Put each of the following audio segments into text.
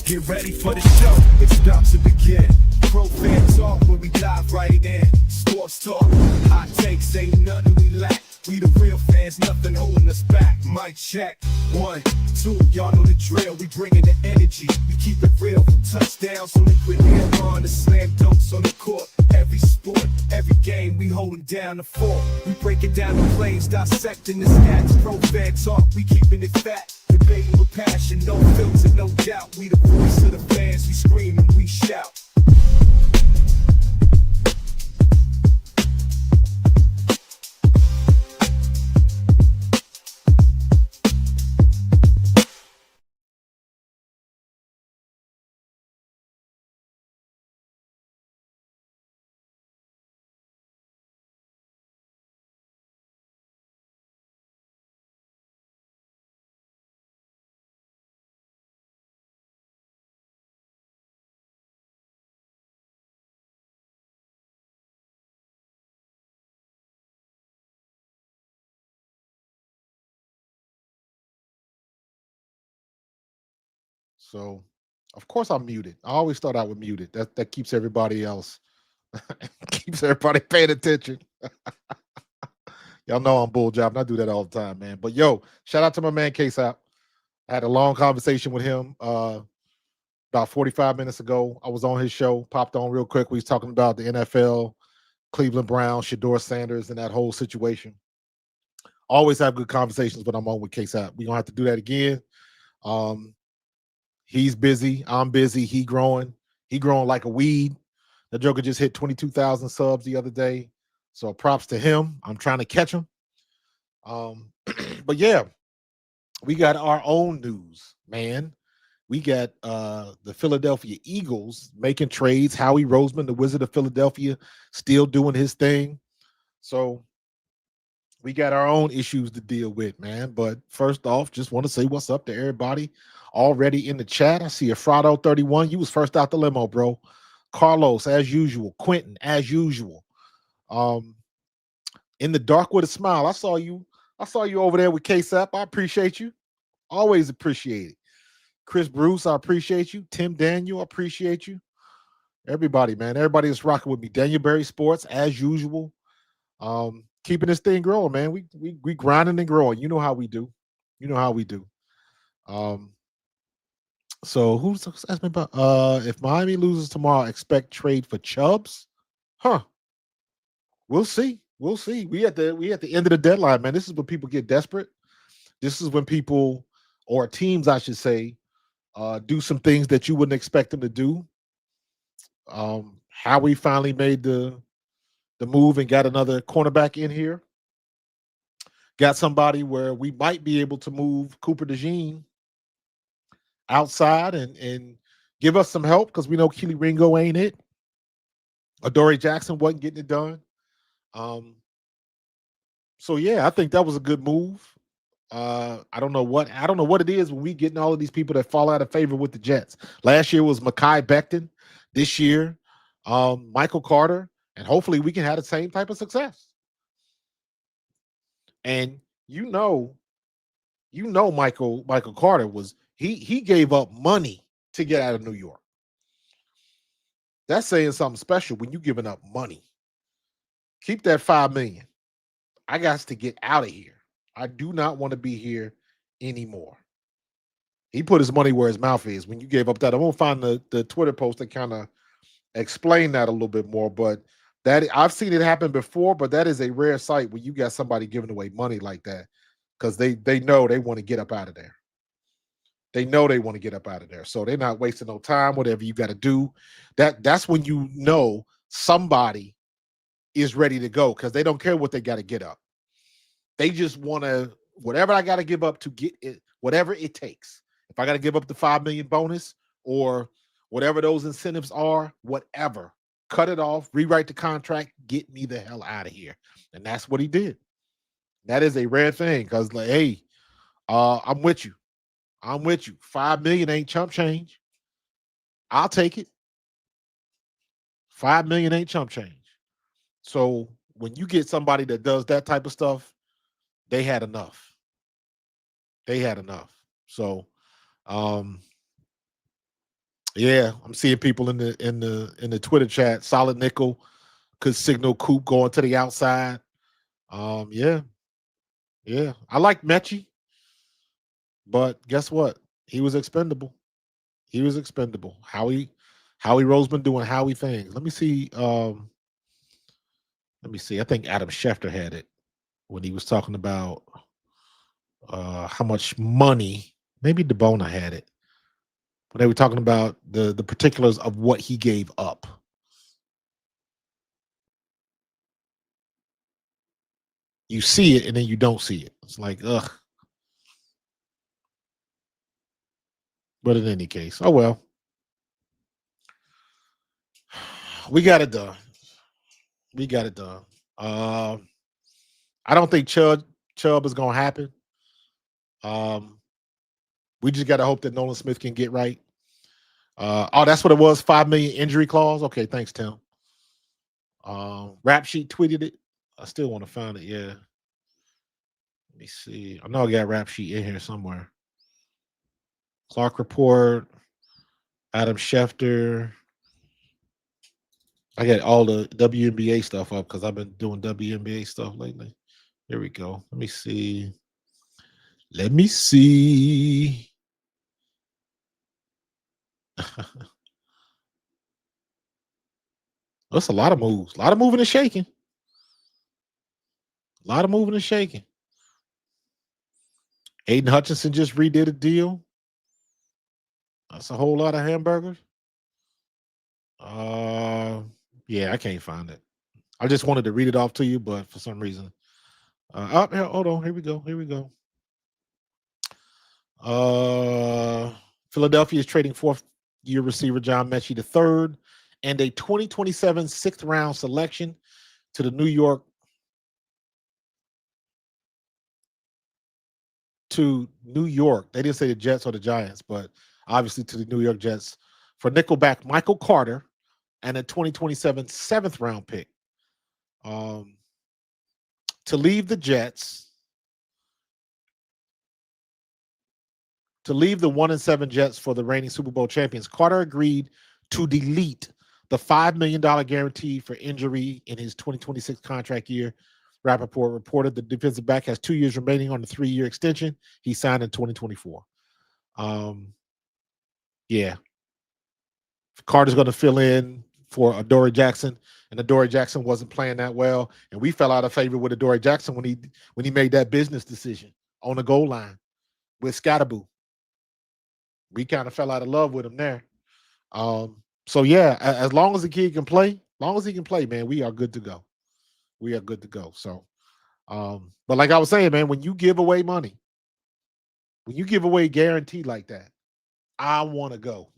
Get ready for the show, it's about to begin. Pro fan talk when we dive right in. Sports talk, hot takes, ain't nothing we lack. We the real fans, nothing holding us back. Mic check, 1, 2, y'all know the drill. We bringing the energy, we keep it real. From touchdowns on liquid air on the slam dunks on the court. Every sport, every game, we holding down the fort. We breaking down the plays, dissecting the stats. Pro fan talk, we keeping it fat. Debating with passion, no filter, no doubt. We the voice of the fans, we scream and we shout. So, of course, I'm muted. I always start out with muted. That keeps everybody else keeps everybody paying attention. Y'all know I'm bull jobbing. I do that all the time, man. But yo, shout out to my man Case App. I had a long conversation with him about 45 minutes ago. I was on his show, popped on real quick. We was talking about the NFL, Cleveland Browns, Shador Sanders, and that whole situation. Always have good conversations when I'm on with Case App. We're gonna have to do that again. Um, he's busy, I'm busy, he growing like a weed. The Joker just hit 22,000 subs the other day. So props to him. I'm trying to catch him. But yeah, we got our own news, man. We got the Philadelphia Eagles making trades. Howie Roseman, the Wizard of Philadelphia, still doing his thing. So we got our own issues to deal with, man. But first off, just want to say what's up to everybody already in the chat. I see a Frado 31. You was first out the limo, bro. Carlos, as usual. Quentin, as usual. Um, in the dark with a smile. I saw you. I saw you over there with K-Sap. I appreciate you. Always appreciate it. Chris Bruce, I appreciate you. Tim Daniel, I appreciate you. Everybody, man. Everybody that's rocking with me. Daniel Berry Sports, as usual. Keeping this thing growing, man. We grinding and growing. You know how we do. You know how we do. Um, so who's asking me about if Miami loses tomorrow, expect trade for Chubbs? Huh. We'll see. We'll see. We at the end of the deadline, man. This is when people get desperate. This is when people, or teams, I should say, do some things that you wouldn't expect them to do. How we finally made the move and got another cornerback in here. Got somebody where we might be able to move Cooper DeJean outside and give us some help because we know Keely Ringo ain't it. Adoree Jackson wasn't getting it done. So yeah, I think that was a good move. I don't know what it is when we getting all of these people that fall out of favor with the Jets. Last year was Mekhi Becton. This year, Michael Carter, and hopefully we can have the same type of success. And Michael Carter was he gave up money to get out of New York. That's saying something special when you giving up money. Keep that $5 million. I got to get out of here. I do not want to be here anymore. He put his money where his mouth is when you gave up that. I'm gonna find the Twitter post that kind of explain that a little bit more. But that I've seen it happen before, but that is a rare sight when you got somebody giving away money like that because they know they want to get up out of there. They know they want to get up out of there. So they're not wasting no time, whatever you got to do. That's when you know somebody is ready to go because they don't care what they got to get up. They just want to, whatever I got to give up to get it, whatever it takes. If I got to give up the $5 million bonus or whatever those incentives are, whatever, cut it off, rewrite the contract, get me the hell out of here. And that's what he did. That is a rare thing because, like, hey, I'm with you. I'm with you. $5 million ain't chump change. I'll take it. $5 million ain't chump change. So when you get somebody that does that type of stuff, they had enough. They had enough. So Yeah, I'm seeing people in the Twitter chat. Solid nickel could signal Coop going to the outside. Yeah, yeah. I like Mechie, but guess what? He was expendable. He was expendable. Howie Roseman doing Howie things. Let me see. Let me see. I think Adam Schefter had it when he was talking about how much money. Maybe DeBona had it. But they were talking about the particulars of what he gave up. You see it and then you don't see it. It's like, ugh. But in any case, oh well. We got it done. We got it done. I don't think Chubb is gonna happen. Um, we just gotta hope that Nolan Smith can get right. Oh, that's what it was. 5 million injury clause. Okay, thanks, Tim. Rap Sheet tweeted it. I still want to find it. Yeah. Let me see. I know I got Rap Sheet in here somewhere. Clark Report, Adam Schefter. I got all the WNBA stuff up because I've been doing WNBA stuff lately. Here we go. Let me see. Let me see. That's a lot of moves. A lot of moving and shaking. A lot of moving and shaking. Aiden Hutchinson just redid a deal. That's a whole lot of hamburgers. Uh, yeah, I can't find it. I just wanted to read it off to you, but for some reason, hold on. Here we go. Here we go. Philadelphia is trading fourth-year receiver John Mechie III and a 2027 sixth-round selection to the New York They didn't say the Jets or the Giants, but obviously to the New York Jets for nickelback Michael Carter and a 2027 seventh-round pick. To leave the Jets, to leave the 1-7 Jets for the reigning Super Bowl champions, Carter agreed to delete the $5 million guarantee for injury in his 2026 contract year. Rappaport reported the defensive back has 2 years remaining on the 3-year extension he signed in 2024. Yeah. Carter's going to fill in for Adoree Jackson, and Adoree Jackson wasn't playing that well, and we fell out of favor with Adoree Jackson when he made that business decision on the goal line with Scatterboo. We kind of fell out of love with him there. So yeah, as long as the kid can play, man, we are good to go. We are good to go. So, but like I was saying, man, when you give away money, when you give away guarantee like that, I want to go.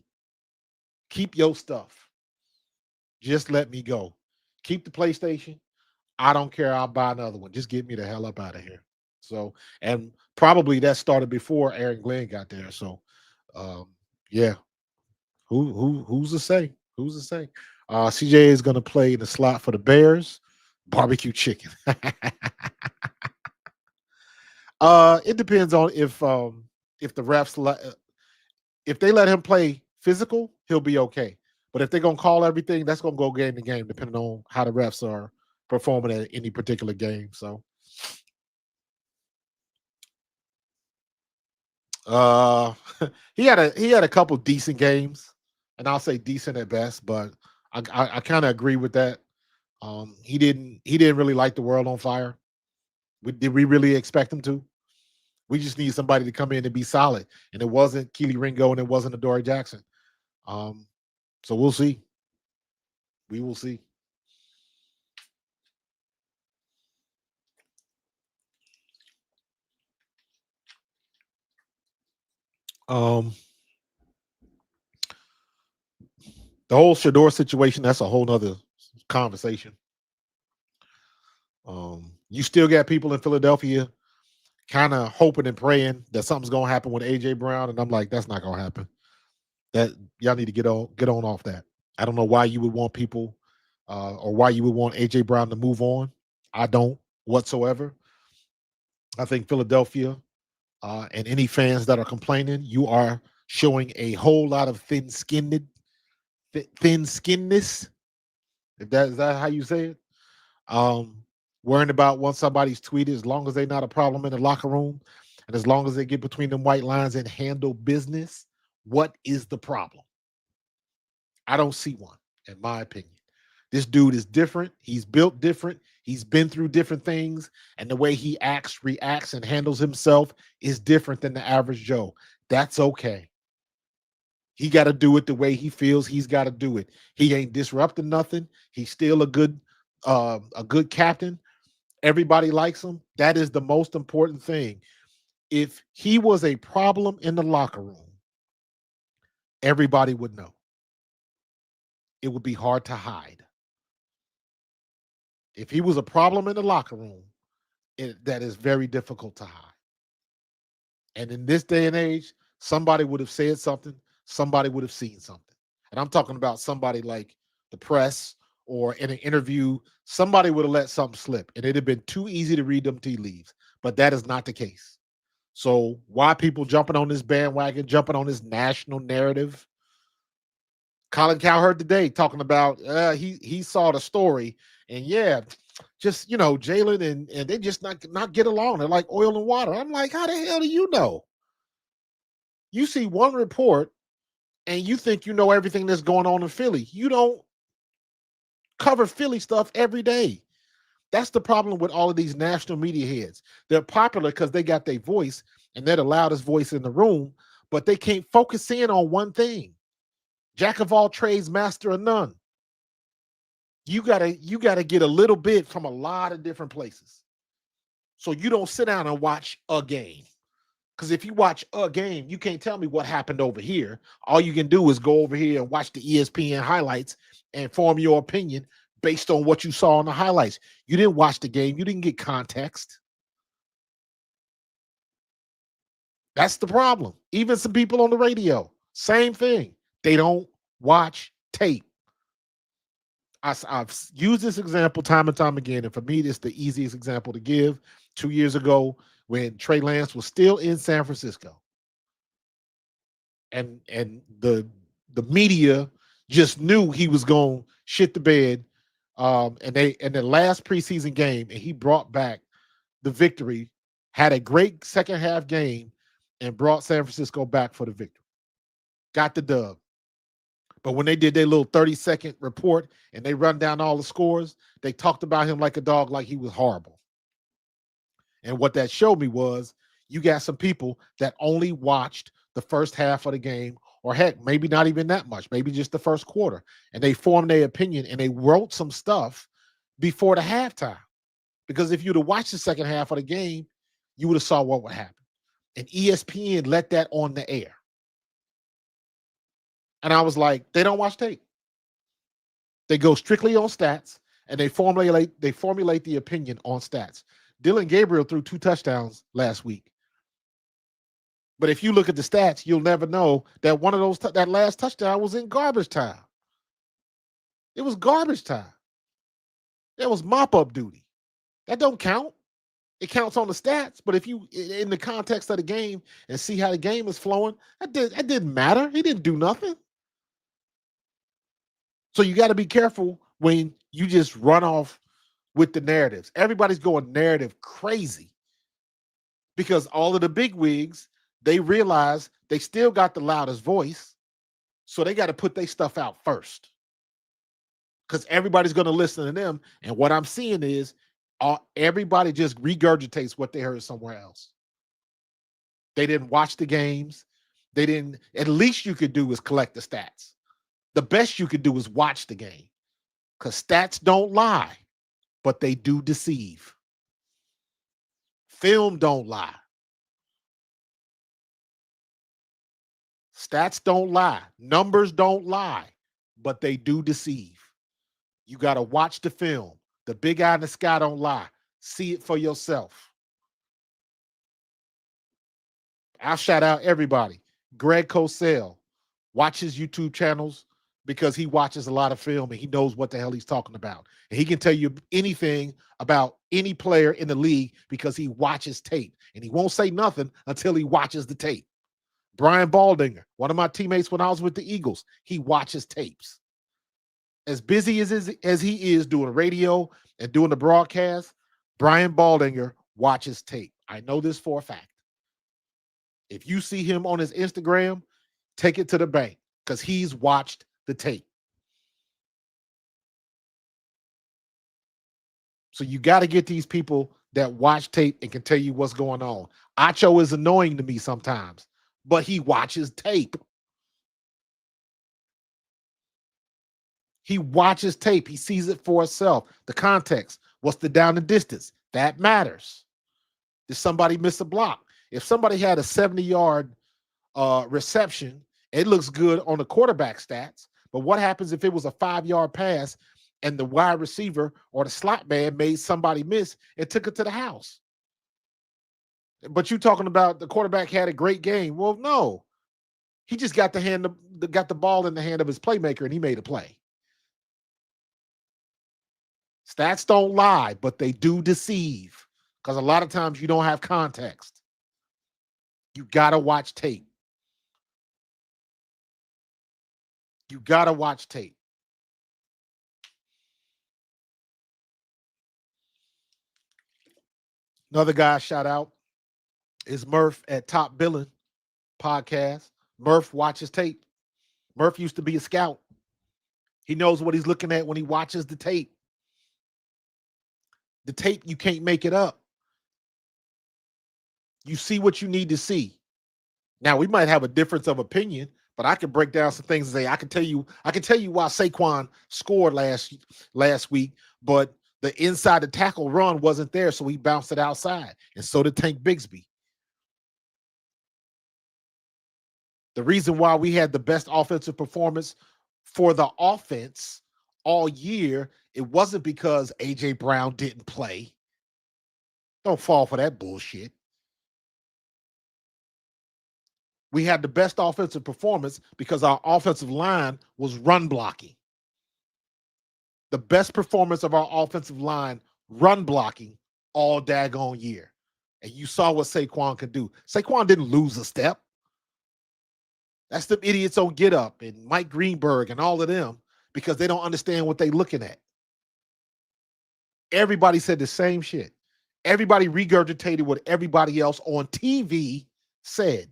Keep your stuff. Just let me go. Keep the PlayStation. I don't care. I'll buy another one. Just get me the hell up out of here. So, and probably that started before Aaron Glenn got there. So, yeah. Who's to say? Who's to say? CJ is going to play in the slot for the Bears. Barbecue chicken. It depends on if the refs if they let him play physical, he'll be okay. But if they're gonna call everything, that's gonna go game to game, depending on how the refs are performing at any particular game. So, uh, he had a couple decent games, and I'll say decent at best. But I kind of agree with that. He didn't really light the world on fire. Did we really expect him to? We just need somebody to come in and be solid, and it wasn't Keely Ringo and it wasn't Adoree Jackson. So we'll see. We will see. Um, the whole Shador situation, that's a whole nother conversation. You still got people in Philadelphia kind of hoping and praying that something's gonna happen with AJ Brown, and I'm like, that's not gonna happen. That y'all need to get on off that. I don't know why you would want people or why you would want AJ Brown to move on. I don't whatsoever. I think Philadelphia and any fans that are complaining, you are showing a whole lot of thin skinness. If that is that how you say it? Um, Worrying about once somebody's tweeted, as long as they're not a problem in the locker room, and as long as they get between them white lines and handle business, what is the problem? I don't see one, in my opinion. This dude is different. He's built different. He's been through different things, and the way he acts, reacts, and handles himself is different than the average Joe. That's okay. He got to do it the way he feels he's got to do it. He ain't disrupting nothing. He's still a good captain. Everybody likes him. That is the most important thing. If he was a problem in the locker room, everybody would know. It would be hard to hide. If he was a problem in the locker room, that is very difficult to hide. And in this day and age, somebody would have said something, somebody would have seen something. And I'm talking about somebody like the press or in an interview, somebody would have let something slip. And it'd have been too easy to read them tea leaves. But that is not the case. So why people jumping on this bandwagon, jumping on this national narrative? Colin Cowherd today talking about he saw the story and yeah, just Jalen and they just not get along. They're like oil and water. I'm like, how the hell do you know? You see one report and you think you know everything that's going on in Philly. You don't cover Philly stuff every day. That's the problem with all of these national media heads. They're popular because they got their voice and they're the loudest voice in the room, but they can't focus in on one thing. Jack of all trades, master of none. You gotta get a little bit from a lot of different places. So you don't sit down and watch a game. Because if you watch a game, you can't tell me what happened over here. All you can do is go over here and watch the ESPN highlights and form your opinion based on what you saw in the highlights. You didn't watch the game. You didn't get context. That's the problem. Even some people on the radio, same thing. They don't watch tape. I've used this example time and time again, and for me, it's the easiest example to give. 2 years ago, when Trey Lance was still in San Francisco, and the media just knew he was going to shit the bed, and they in the last preseason game, and he brought back the victory, had a great second half game, and brought San Francisco back for the victory. Got the dub. But when they did their little 30-second report and they run down all the scores, they talked about him like a dog, like he was horrible. And what that showed me was you got some people that only watched the first half of the game, or heck, maybe not even that much, maybe just the first quarter. And they formed their opinion and they wrote some stuff before the halftime. Because if you'd have watched the second half of the game, you would have saw what would happen. And ESPN let that on the air. And I was like, they don't watch tape. They go strictly on stats, and they formulate the opinion on stats. Dylan Gabriel threw 2 touchdowns last week. But if you look at the stats, you'll never know that one of those that last touchdown was in garbage time. It was garbage time. That was mop-up duty. That don't count. It counts on the stats, but if you in the context of the game and see how the game is flowing, that didn't matter. He didn't do nothing. So you got to be careful when you just run off with the narratives. Everybody's going narrative crazy because all of the big wigs, they realize they still got the loudest voice, so they got to put their stuff out first because everybody's going to listen to them. And what I'm seeing is everybody just regurgitates what they heard somewhere else. They didn't watch the games. They didn't. At least you could do is collect the stats. The best you could do is watch the game because stats don't lie, but they do deceive. Film don't lie. Stats don't lie. Numbers don't lie, but they do deceive. You got to watch the film. The big eye in the sky don't lie. See it for yourself. I'll shout out everybody. Greg Cosell, watch his YouTube channels because he watches a lot of film and he knows what the hell he's talking about. And he can tell you anything about any player in the league because he watches tape. And he won't say nothing until he watches the tape. Brian Baldinger, one of my teammates when I was with the Eagles, he watches tapes. As busy as he is doing radio and doing the broadcast, Brian Baldinger watches tape. I know this for a fact. If you see him on his Instagram, take it to the bank because he's watched the tape. So you got to get these people that watch tape and can tell you what's going on. Acho is annoying to me sometimes, but he watches tape. He watches tape. He sees it for himself. The context. What's the down and distance? That matters. Did somebody miss a block? If somebody had a 70-yard reception, it looks good on the quarterback stats. But what happens if it was a 5-yard pass and the wide receiver or the slot man made somebody miss and took it to the house? But you talking about the quarterback had a great game. Well, no. He just got the ball in the hand of his playmaker and he made a play. Stats don't lie, but they do deceive because a lot of times you don't have context. You got to watch tape. You got to watch tape. Another guy shout out is Murph at Top Billing Podcast. Murph watches tape. Murph used to be a scout. He knows what he's looking at when he watches the tape. The tape, you can't make it up. You see what you need to see. Now, we might have a difference of opinion, but I can break down some things and say, I can tell you why Saquon scored last week, but the inside the tackle run wasn't there, so he bounced it outside. And so did Tank Bigsby. The reason why we had the best offensive performance for the offense all year, it wasn't because A.J. Brown didn't play. Don't fall for that bullshit. We had the best offensive performance because our offensive line was run blocking. The best performance of our offensive line, run blocking, all daggone year. And you saw what Saquon could do. Saquon didn't lose a step. That's the idiots on Get Up and Mike Greenberg and all of them because they don't understand what they're looking at. Everybody said the same shit. Everybody regurgitated what everybody else on TV said.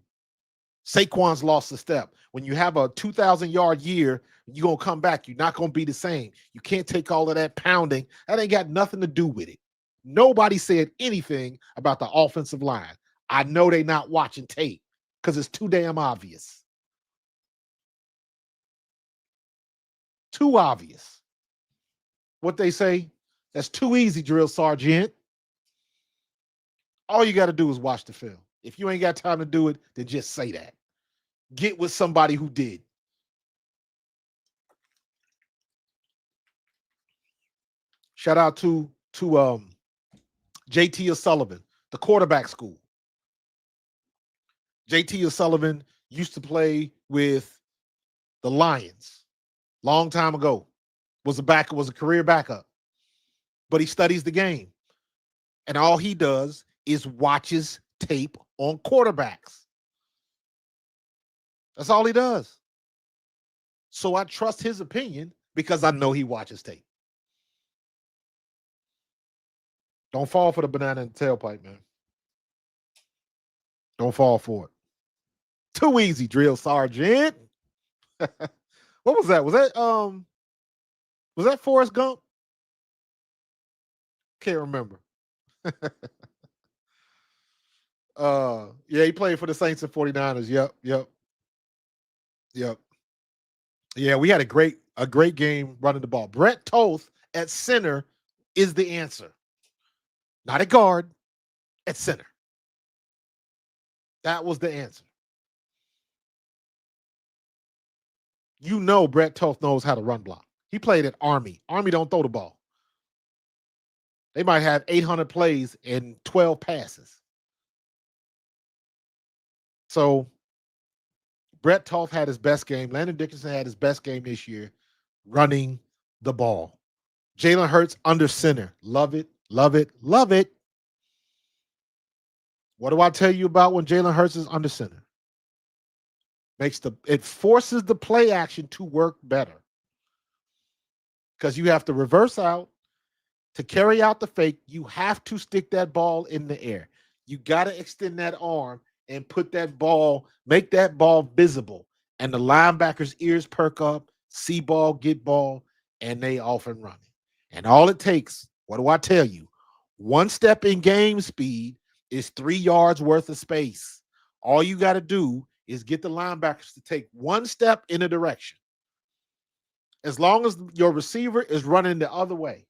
Saquon's lost a step. When you have a 2,000-yard year, you're going to come back. You're not going to be the same. You can't take all of that pounding. That ain't got nothing to do with it. Nobody said anything about the offensive line. I know they're not watching tape because it's too damn obvious. Too obvious. What they say, that's too easy, drill sergeant. All you got to do is watch the film. If you ain't got time to do it, then just say that. Get with somebody who did. Shout out to JT O'Sullivan, the quarterback school. JT O'Sullivan used to play with the Lions long time ago. Was a career backup. But he studies the game. And all he does is watches tape on quarterbacks. That's all he does. So I trust his opinion because I know he watches tape. Don't fall for the banana in the tailpipe, man. Don't fall for it. Too easy, drill sergeant. What was that? Was that Forrest Gump? Can't remember. Yeah, he played for the Saints and 49ers. Yep. Yeah, we had a great game running the ball. Brett Toth at center is the answer. Not at guard, at center. That was the answer. You know Brett Toth knows how to run block. He played at Army. Army don't throw the ball. They might have 800 plays and 12 passes. So Brett Toth had his best game. Landon Dickerson had his best game this year running the ball. Jalen Hurts under center. Love it, love it, love it. What do I tell you about when Jalen Hurts is under center? It forces the play action to work better because you have to reverse out to carry out the fake. You have to stick that ball in the air. You got to extend that arm and put that ball, make that ball visible. And the linebackers' ears perk up, see ball, get ball, and they off and running. And all it takes, what do I tell you? One step in game speed is 3 yards worth of space. All you got to do is get the linebackers to take one step in a direction. As long as your receiver is running the other way.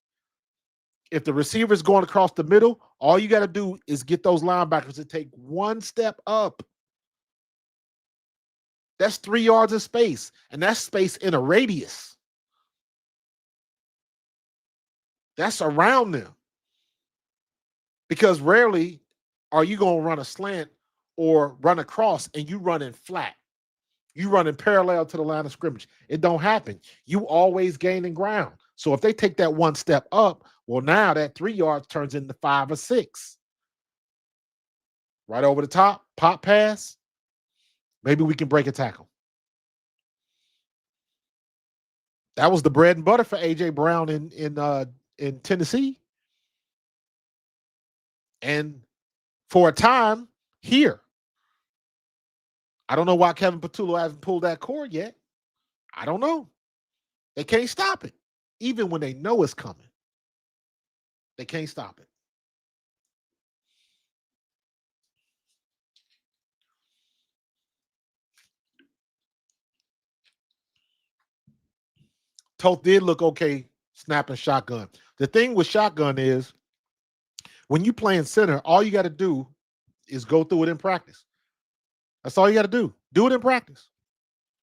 If the receiver is going across the middle, all you got to do is get those linebackers to take one step up. That's 3 yards of space, and that's space in a radius. That's around them. Because rarely are you going to run a slant or run across and you running flat. You running parallel to the line of scrimmage. It don't happen. You always gaining ground. So if they take that one step up, well, now that 3 yards turns into 5 or 6. Right over the top, pop pass. Maybe we can break a tackle. That was the bread and butter for AJ Brown in Tennessee. And for a time here. I don't know why Kevin Patullo hasn't pulled that cord yet. I don't know. They can't stop it. Even when they know it's coming. They can't stop it. Toth did look okay snapping shotgun. The thing with shotgun is when you play in center, all you got to do is go through it in practice. That's all you got to do. Do it in practice.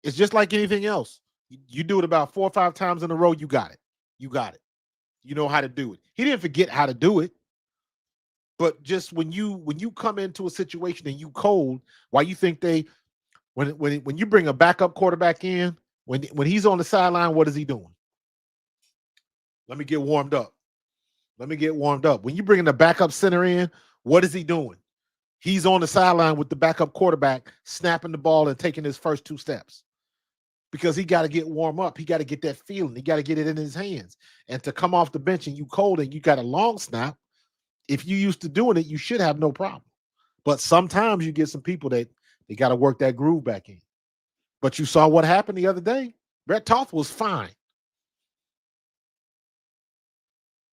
It's just like anything else. You do it about 4 or 5 times in a row, you got it. You got it. You know how to do it. He didn't forget how to do it. But just when you come into a situation and you cold, why you think when you bring a backup quarterback in, when he's on the sideline, what is he doing? Let me get warmed up. Let me get warmed up. When you bring the backup center in, what is he doing? He's on the sideline with the backup quarterback, snapping the ball and taking his first 2 steps. Because he got to get warm up. He got to get that feeling. He got to get it in his hands. And to come off the bench and you cold and you got a long snap, if you used to doing it, you should have no problem. But sometimes you get some people that they got to work that groove back in. But you saw what happened the other day. Brett Toth was fine.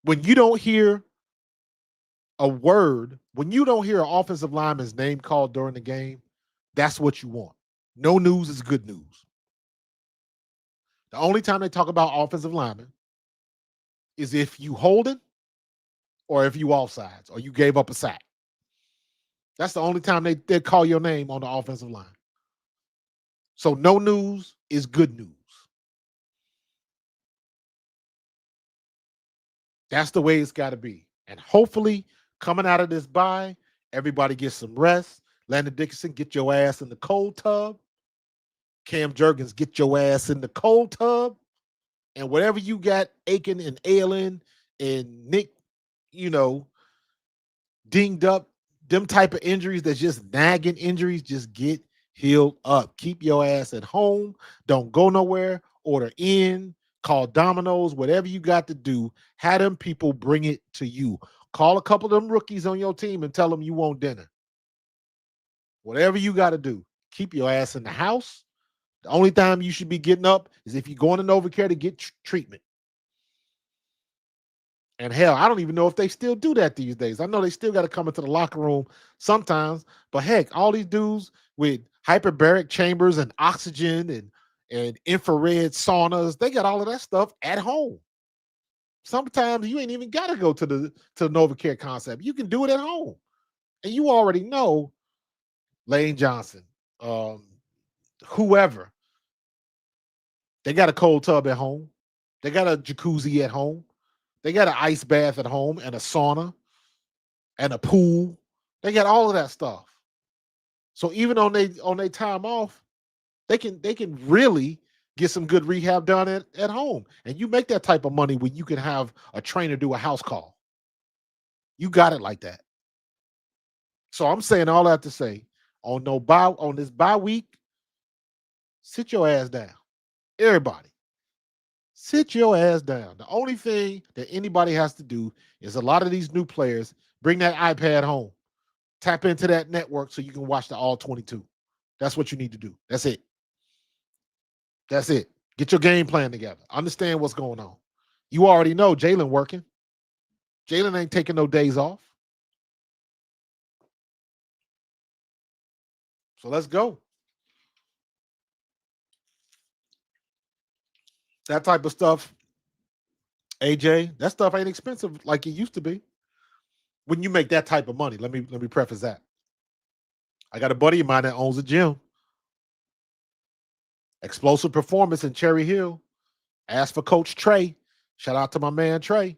When you don't hear a word, when you don't hear an offensive lineman's name called during the game, that's what you want. No news is good news. The only time they talk about offensive linemen is if you holding or if you offsides or you gave up a sack. That's the only time they call your name on the offensive line. So no news is good news. That's the way it's got to be. And hopefully coming out of this bye, everybody gets some rest. Landon Dickerson, get your ass in the cold tub. Cam Jurgens, get your ass in the cold tub. And whatever you got aching and ailing and Nick, dinged up, them type of injuries that's just nagging injuries, just get healed up. Keep your ass at home. Don't go nowhere. Order in. Call Domino's. Whatever you got to do, have them people bring it to you. Call a couple of them rookies on your team and tell them you want dinner. Whatever you got to do, keep your ass in the house. The only time you should be getting up is if you're going to NovaCare to get treatment. And hell, I don't even know if they still do that these days. I know they still got to come into the locker room sometimes. But heck, all these dudes with hyperbaric chambers and oxygen and infrared saunas, they got all of that stuff at home. Sometimes you ain't even got to go to the NovaCare concept. You can do it at home. And you already know Lane Johnson, whoever. They got a cold tub at home. They got a jacuzzi at home. They got an ice bath at home and a sauna and a pool. They got all of that stuff. So even on their time off, they can really get some good rehab done at home. And you make that type of money when you can have a trainer do a house call. You got it like that. So I'm saying all that to say on this bye week, Sit your ass down. Everybody, sit your ass down. The only thing that anybody has to do is a lot of these new players bring that iPad home, tap into that network so you can watch the all 22. That's what you need to do. That's it. That's it. Get your game plan together. Understand what's going on. You already know Jalen working. Jalen ain't taking no days off. So let's go. That type of stuff, AJ, that stuff ain't expensive like it used to be. When you make that type of money, let me preface that. I got a buddy of mine that owns a gym. Explosive Performance in Cherry Hill. Ask for Coach Trey. Shout out to my man Trey.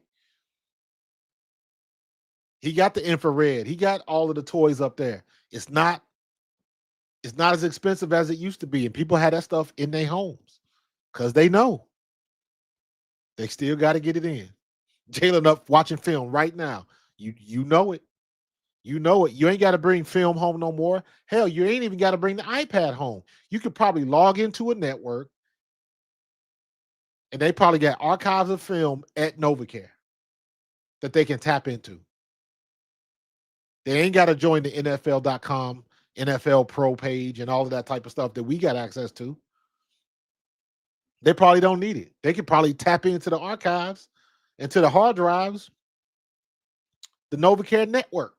He got the infrared. He got all of the toys up there. It's not as expensive as it used to be. And people had that stuff in their homes because they know they still got to get it in. Jalen up watching film right now. You know it. You know it. You ain't got to bring film home no more. Hell, you ain't even got to bring the iPad home. You could probably log into a network and they probably got archives of film at NovaCare that they can tap into. They ain't got to join the NFL.com, NFL Pro page, and all of that type of stuff that we got access to. They probably don't need it. They could probably tap into the archives, into the hard drives, the NovaCare network.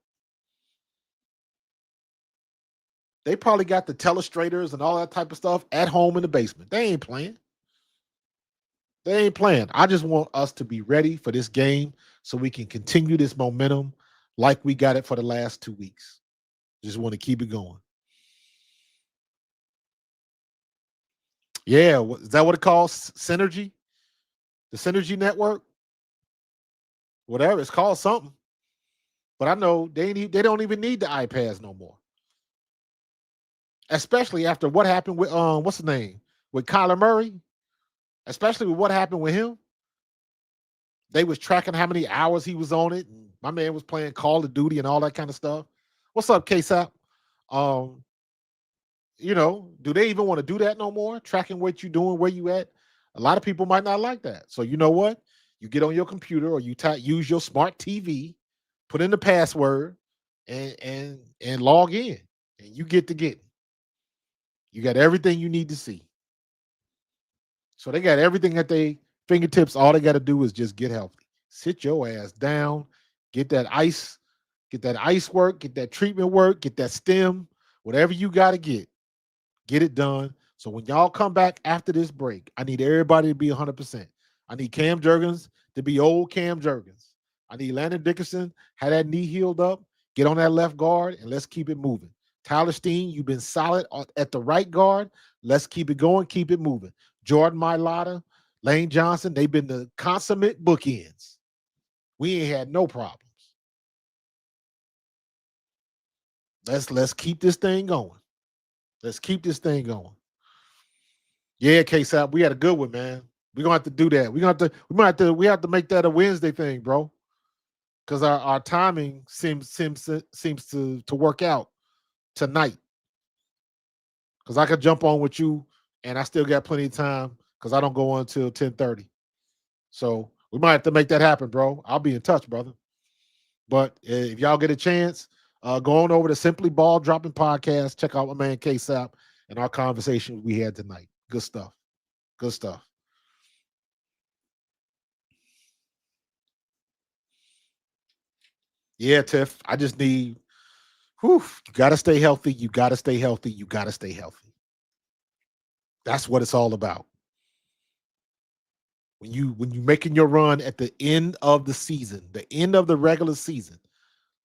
They probably got the telestrators and all that type of stuff at home in the basement. They ain't playing. They ain't playing. I just want us to be ready for this game so we can continue this momentum like we got it for the last 2 weeks. Just want to keep it going. Yeah, is that what it calls? Synergy? The Synergy Network? Whatever. It's called something. But I know they don't even need the iPads no more. Especially after what happened with what's his name? With Kyler Murray. Especially with what happened with him. They was tracking how many hours he was on it. And my man was playing Call of Duty and all that kind of stuff. What's up, KSAP? Do they even want to do that no more? Tracking what you doing, where you at? A lot of people might not like that. So you know what? You get on your computer or you use your smart TV, put in the password, and log in, and you get to get. You got everything you need to see. So they got everything at their fingertips. All they got to do is just get healthy. Sit your ass down, get that ice work, get that treatment work, get that stem, whatever you got to get it done. So when y'all come back after this break, I need everybody to be 100%. I need Cam Jurgens to be old Cam Jurgens. I need Landon Dickerson, have that knee healed up, get on that left guard, and let's keep it moving. Tyler Steen, you've been solid at the right guard. Let's keep it going, keep it moving. Jordan Mailata, Lane Johnson, they've been the consummate bookends. We ain't had no problems. Let's keep this thing going. Let's keep this thing going. Yeah, KSAP, we had a good one, man. We're gonna have to do that. We have to make that a Wednesday thing, bro. Because our timing seems to work out tonight. Because I could jump on with you, and I still got plenty of time because I don't go on until 10:30. So we might have to make that happen, bro. I'll be in touch, brother. But if y'all get a chance, go on over to Simply Ball Dropping Podcast. Check out my man KSAP and our conversation we had tonight. Good stuff. Good stuff. Yeah, Tiff. I just need. You got to stay healthy. You got to stay healthy. You got to stay healthy. That's what it's all about. When you making your run at the end of the season, the end of the regular season,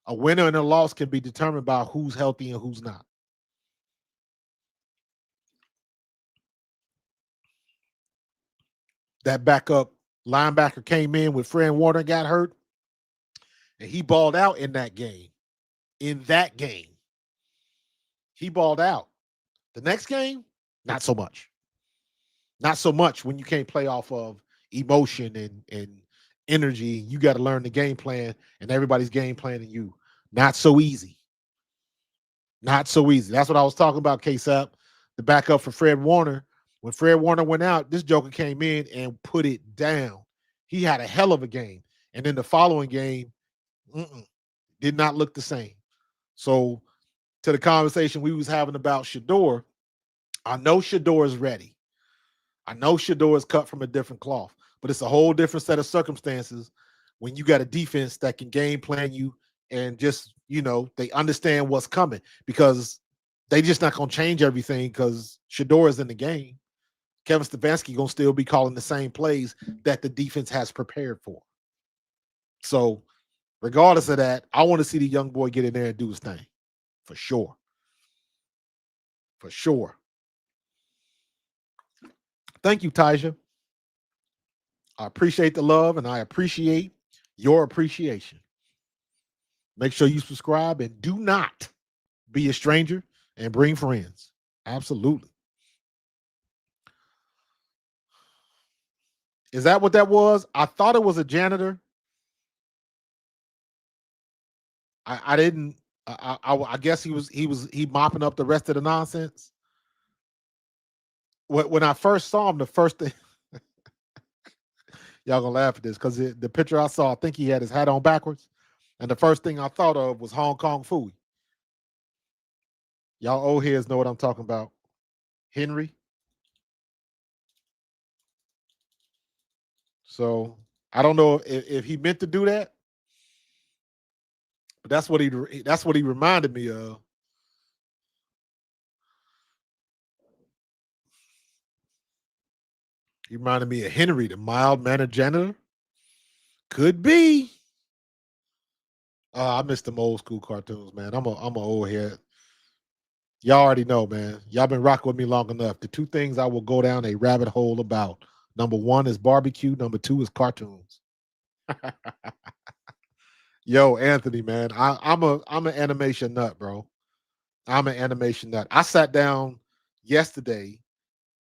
a winner and a loss can be determined by who's healthy and who's not. That backup linebacker came in when Fred Warner got hurt, and he balled out in that game. In that game, he balled out. The next game, not so much. Not so much when you can't play off of emotion and energy. You got to learn the game plan, and everybody's game planning you. Not so easy. Not so easy. That's what I was talking about, KSAP. The backup for Fred Warner When Fred Warner went out, this Joker came in and put it down. He had a hell of a game. And then the following game, did not look the same. So to the conversation we was having about Shador, I know Shador is ready. I know Shador is cut from a different cloth, but it's a whole different set of circumstances when you got a defense that can game plan you and just, they understand what's coming because they just not going to change everything because Shador is in the game. Kevin Stefanski going to still be calling the same plays that the defense has prepared for. So regardless of that, I want to see the young boy get in there and do his thing for sure. For sure. Thank you, Tyja. I appreciate the love and I appreciate your appreciation. Make sure you subscribe and do not be a stranger and bring friends. Absolutely. Is that what that was? I thought it was a janitor. I didn't. I guess he mopping up the rest of the nonsense. When I first saw him, the first thing y'all gonna laugh at this because the picture I saw, I think he had his hat on backwards, and the first thing I thought of was Hong Kong Phooey. Y'all old heads know what I'm talking about. Henry. So I don't know if he meant to do that, but that's what he reminded me of. He reminded me of Henry, the mild-mannered janitor. Could be. I miss them old school cartoons, man. I'm a old head. Y'all already know, man. Y'all been rocking with me long enough. The two things I will go down a rabbit hole about. Number one is barbecue. Number two is cartoons. Yo, Anthony, man, I'm an animation nut, bro. I'm an animation nut. I sat down yesterday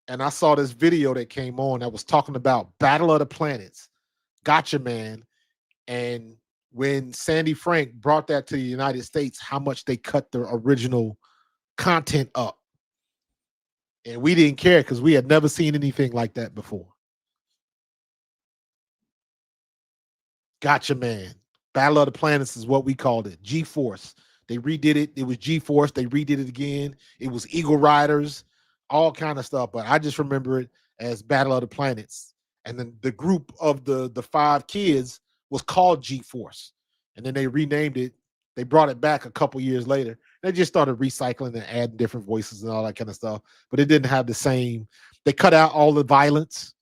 and I saw this video that came on that was talking about Battle of the Planets. Gotcha, man. And when Sandy Frank brought that to the United States, how much they cut the original content up. And we didn't care because we had never seen anything like that before. Gotcha, man. Battle of the Planets is what we called it. G-Force. They redid it. It was G-Force. They redid it again. It was Eagle Riders, all kind of stuff. But I just remember it as Battle of the Planets. And then the group of the 5 kids was called G-Force. And then they renamed it. They brought it back a couple years later. They just started recycling and adding different voices and all that kind of stuff. But it didn't have the same. They cut out all the violence.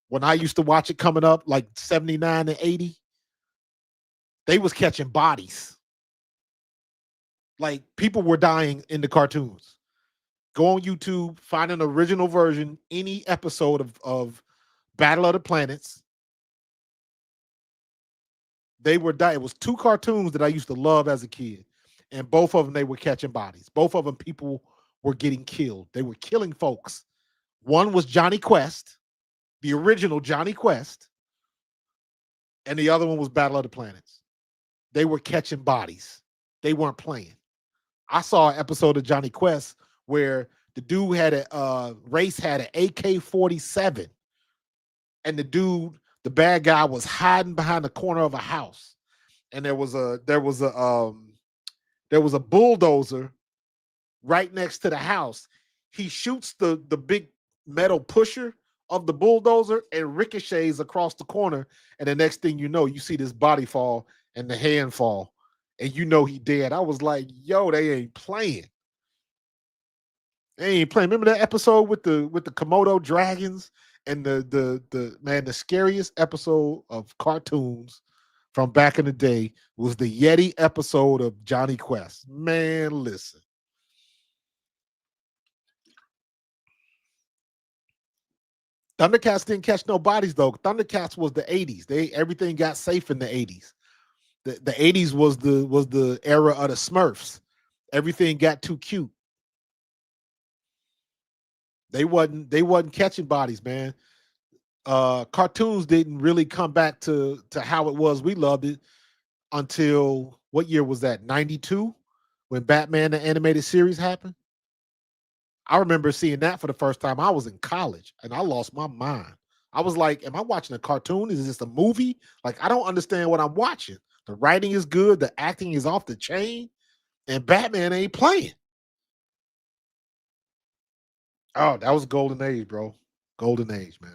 When I used to watch it coming up, like 79 and 80, they was catching bodies. Like people were dying in the cartoons. Go on YouTube, find an original version, any episode of Battle of the Planets. They were dying. It was 2 cartoons that I used to love as a kid. And both of them, they were catching bodies. Both of them, people were getting killed. They were killing folks. One was Johnny Quest, the original Johnny Quest. And the other one was Battle of the Planets. They were catching bodies. They weren't playing. I saw an episode of Johnny Quest where the dude had Race had an AK-47, and the bad guy was hiding behind the corner of a house, and there was a bulldozer right next to the house. He shoots the big metal pusher of the bulldozer and ricochets across the corner, and the next thing you know, you see this body fall and the hand fall, and you know he dead. I was like, yo, they ain't playing. They ain't playing. Remember that episode with the Komodo dragons and the scariest episode of cartoons from back in the day was the Yeti episode of Johnny Quest. Man, listen. Thundercats didn't catch no bodies though. Thundercats was the 80s. Everything got safe in the 80s. The 80s was the era of the Smurfs. Everything got too cute. They wasn't catching bodies, man. Cartoons didn't really come back to how it was. We loved it until what year was that? 92 when Batman the animated series happened. I remember seeing that for the first time. I was in college and I lost my mind. I was like, am I watching a cartoon? Is this a movie? Like, I don't understand what I'm watching. The writing is good, the acting is off the chain, and Batman ain't playing. Oh, that was golden age, bro. Golden age, man.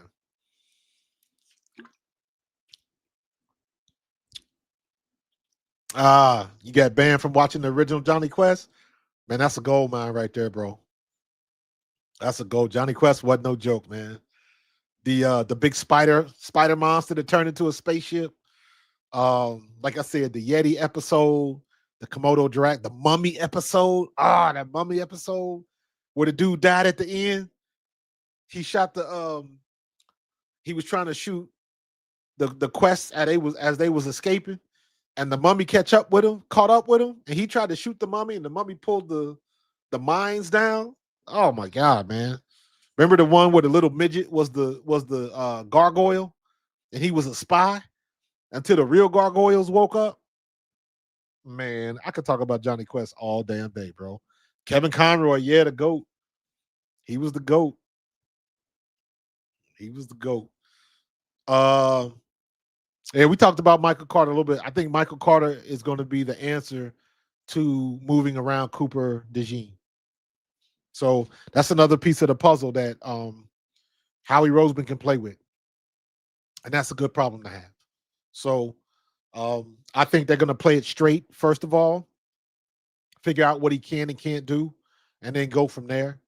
You got banned from watching the original Johnny Quest? Man, that's a gold mine right there, bro. That's a gold. Johnny Quest wasn't no joke, man. The big spider monster that turned into a spaceship. Like I said, the Yeti episode, the Komodo Drac, the Mummy episode. That Mummy episode where the dude died at the end. He shot the he was trying to shoot the quest as they was escaping, and the mummy caught up with him, and he tried to shoot the mummy, and the mummy pulled the mines down. Oh my god, man! Remember the one where the little midget was the gargoyle, and he was a spy until the real gargoyles woke up. Man, I could talk about Johnny Quest all damn day, bro. Kevin Conroy, yeah, the goat. He was the goat. He was the goat. Uh, yeah, we talked about Michael Carter a little bit. I think Michael Carter is going to be the answer to moving around Cooper DeJean. So that's another piece of the puzzle that Howie Roseman can play with, and that's a good problem to have. So I think they're going to play it straight first of all, figure out what he can and can't do, and then go from there.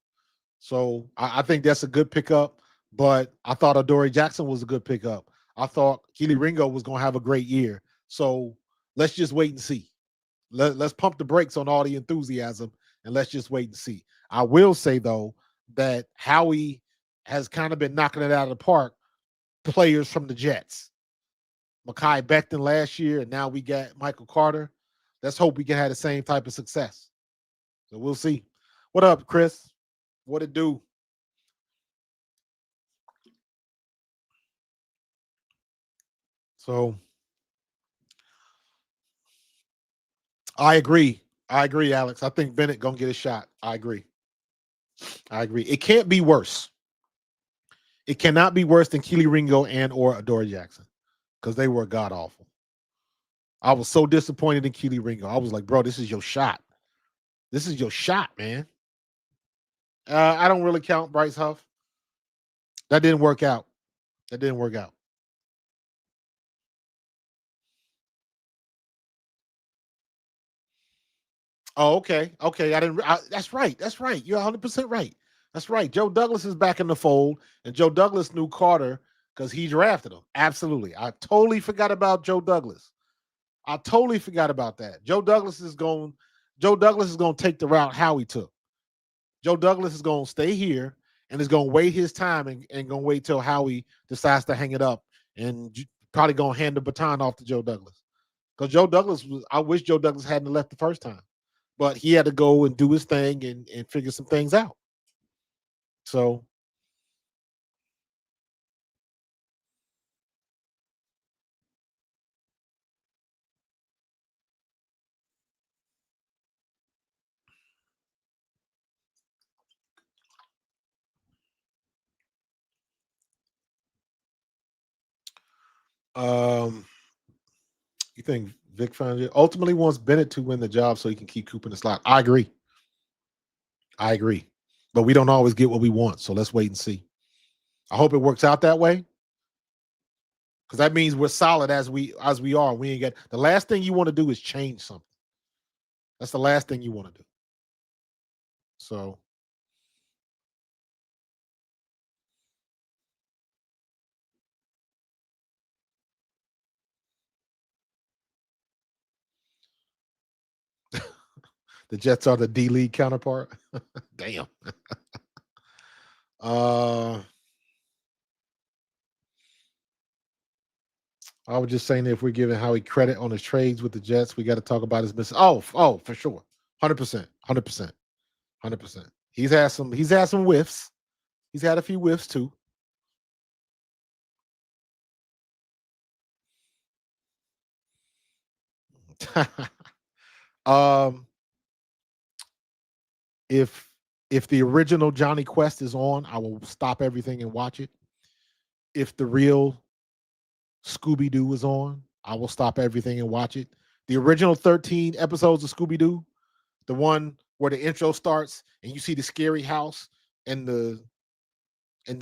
So I think that's a good pickup. But I thought Adoree Jackson was a good pickup. I thought Keely Ringo was going to have a great year. So let's just wait and see. Let's pump the brakes on all the enthusiasm and let's just wait and see. I will say though that Howie has kind of been knocking it out of the park. Players from the Jets, Mekhi Becton last year, and now we got Michael Carter. Let's hope we can have the same type of success. So we'll see. What up, Chris? What it do? So I agree. I agree, Alex. I think Bennett gonna get a shot. I agree. I agree. It can't be worse. It cannot be worse than Keely Ringo and or Adoree Jackson because they were god awful. I was so disappointed in Keely Ringo. I was like, bro, this is your shot. This is your shot, man. I don't really count Bryce Huff. That didn't work out. That didn't work out. Oh, okay. Okay. That's right. That's right. You're 100% right. That's right. Joe Douglas is back in the fold, and Joe Douglas knew Carter because he drafted him. Absolutely. I totally forgot about Joe Douglas. I totally forgot about that. Joe Douglas is going to take the route Howie took. Joe Douglas is going to stay here and is going to wait his time and going to wait till Howie decides to hang it up and probably going to hand the baton off to Joe Douglas. Because I wish Joe Douglas hadn't left the first time, but he had to go and do his thing and figure some things out. So um, you think Vic Fangio ultimately wants Bennett to win the job so he can keep Cooper in the slot? I agree. I agree. But we don't always get what we want, so let's wait and see. I hope it works out that way because that means we're solid as we are. We ain't get the last thing you want to do is change something. That's the last thing you want to do. So the Jets are the D League counterpart. Damn. Uh, I was just saying that if we're giving Howie credit on his trades with the Jets, we got to talk about his missing. Oh, for sure, 100%, 100%, 100%. He's had some whiffs. He's had a few whiffs too. um, if If the original Johnny Quest is on, I will stop everything and watch it. If the real Scooby Doo is on, I will stop everything and watch it. The original 13 episodes of Scooby Doo, the one where the intro starts and you see the scary house and the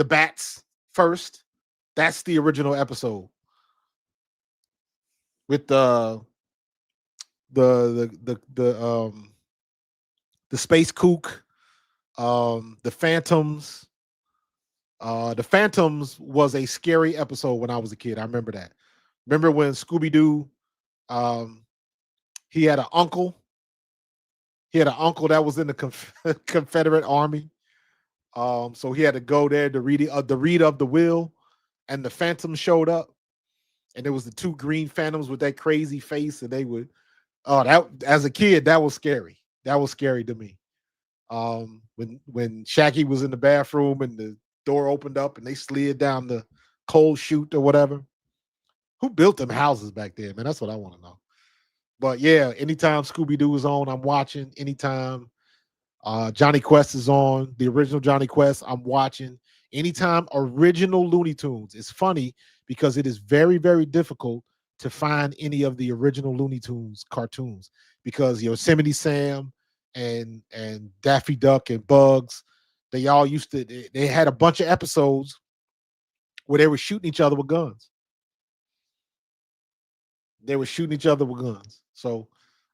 bats first, that's the original episode with the space kook, the phantoms. The Phantoms was a scary episode when I was a kid. I remember that. Remember when Scooby Doo, um, he had an uncle. He had an uncle that was in the Confederate Army. So he had to go there to read of the will, and the Phantom showed up, and it was the two green Phantoms with that crazy face, and they would. Oh, that as a kid, that was scary. That was scary to me. When Shaggy was in the bathroom and the door opened up and they slid down the cold chute or whatever. Who built them houses back then, man? That's what I want to know. But yeah, anytime Scooby Doo is on, I'm watching. Anytime Johnny Quest is on, the original Johnny Quest, I'm watching. Anytime original Looney Tunes. It's funny because it is very, very difficult to find any of the original Looney Tunes cartoons because Yosemite Sam and Daffy Duck and Bugs, they all used to. They had a bunch of episodes where they were shooting each other with guns. They were shooting each other with guns. So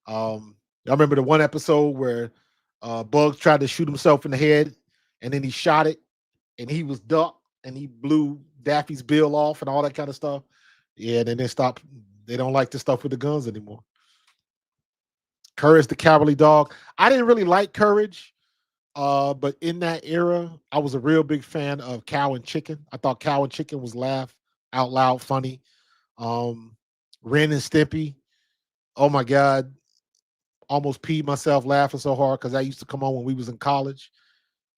I remember the one episode where Bugs tried to shoot himself in the head, and then he shot it, and he was ducked, and he blew Daffy's bill off, and all that kind of stuff. Yeah, then they stopped. They don't like the stuff with the guns anymore. Courage the Cowardly Dog. I didn't really like Courage, but in that era, I was a real big fan of Cow and Chicken. I thought Cow and Chicken was laugh out loud funny. Um, Ren and Stimpy. Oh my God, almost peed myself laughing so hard because I used to come on when we was in college,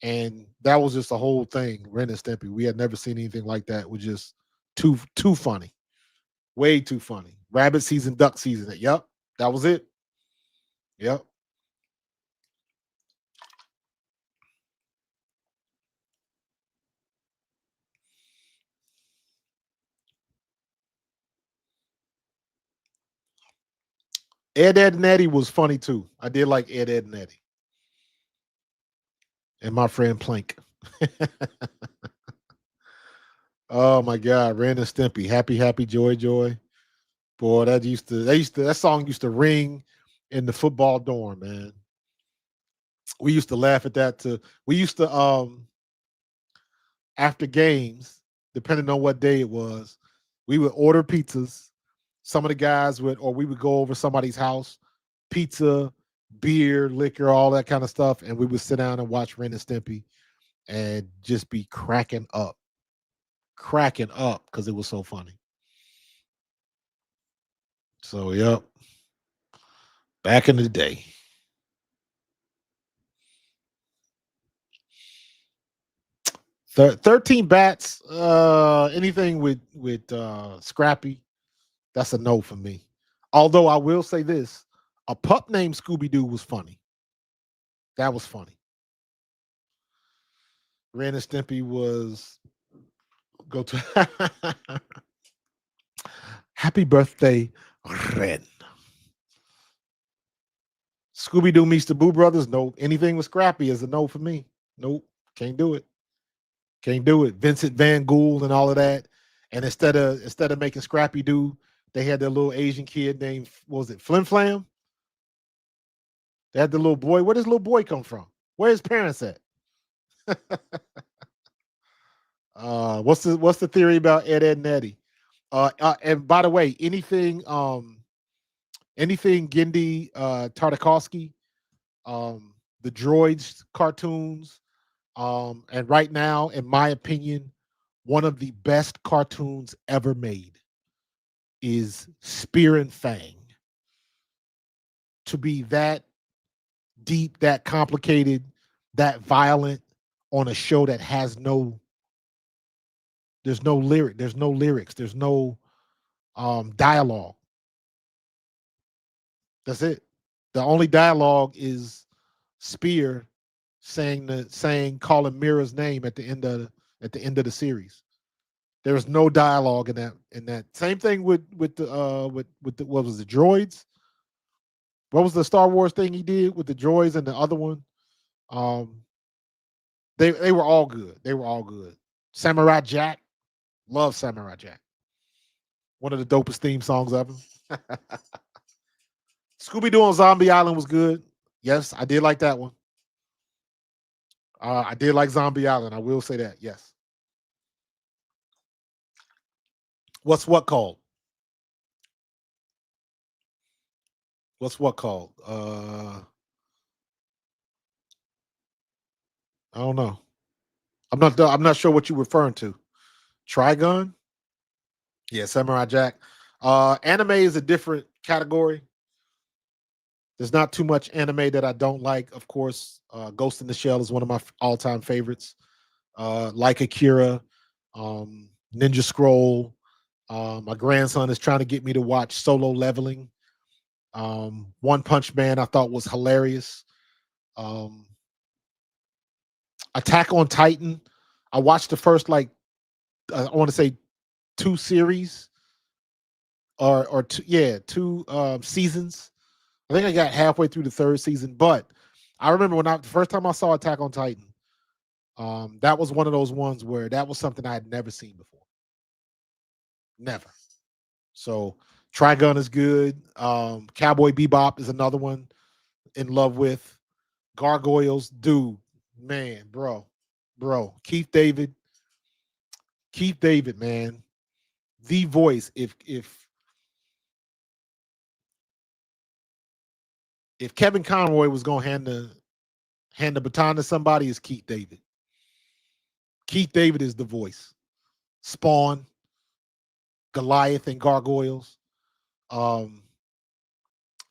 and that was just a whole thing. Ren and Stimpy. We had never seen anything like that. It was just too funny, way too funny. Rabbit season, duck season. Yep, that was it. Yep. Ed, Ed, and Eddie was funny too. I did like Ed, Ed, and Eddie, and my friend Plank. Oh my God, Ren and Stimpy, happy, happy, joy, joy. Boy, that song used to ring in the football dorm, man. We used to laugh at that too. We used to after games, depending on what day it was, we would order pizzas. Some of the guys would, or we would go over somebody's house, pizza, beer, liquor, all that kind of stuff, and we would sit down and watch Ren and Stimpy and just be cracking up because it was so funny. So, yep, back in the day. 13 bats, anything with Scrappy, that's a no for me. Although I will say this, a pup named Scooby Doo was funny. That was funny. Ren and Stimpy was go to Happy Birthday, Ren. Scooby Doo meets the Boo Brothers. No, anything with Scrappy is a no for me. Nope, can't do it. Can't do it. Vincent Van Gool and all of that. And instead of making Scrappy Doo, they had their little Asian kid named, what was it, Flim Flam? They had the little boy. Where does little boy come from? Where his parents at? What's the theory about Ed, Ed, and Eddie? And by the way, anything Genndy Tartakovsky, the Droids cartoons, and right now, in my opinion, one of the best cartoons ever made is Spear and Fang. To be that deep, that complicated, that violent on a show that has there's no lyrics, there's no dialogue. That's it. The only dialogue is Spear calling Mira's name at the end of the series. There was no dialogue in that. Same thing with the what was the droids? What was the Star Wars thing he did with the droids and the other one? Um, they were all good. They were all good. Samurai Jack, love Samurai Jack. One of the dopest theme songs ever. Scooby Doo on Zombie Island was good. Yes, I did like that one. I did like Zombie Island. I will say that. Yes. What's what called? What's what called? I don't know. I'm not sure what you're referring to. Trigun? Yeah, Samurai Jack. Anime is a different category. There's not too much anime that I don't like. Of course, Ghost in the Shell is one of my all-time favorites. Like Akira, Ninja Scroll. My grandson is trying to get me to watch Solo Leveling. One Punch Man I thought was hilarious. Um, Attack on Titan. I watched the first I want to say two series or two, yeah, two seasons. I think I got halfway through the third season, but I remember the first time I saw Attack on Titan, that was one of those ones where that was something I had never seen before. Never. So Trigun is good. Cowboy Bebop is another one in love with. Gargoyles, dude, man, bro. Keith David, man, the voice. If Kevin Conroy was gonna hand the baton to somebody, is Keith David. Keith David is the voice. Spawn, Goliath, and Gargoyles. Um,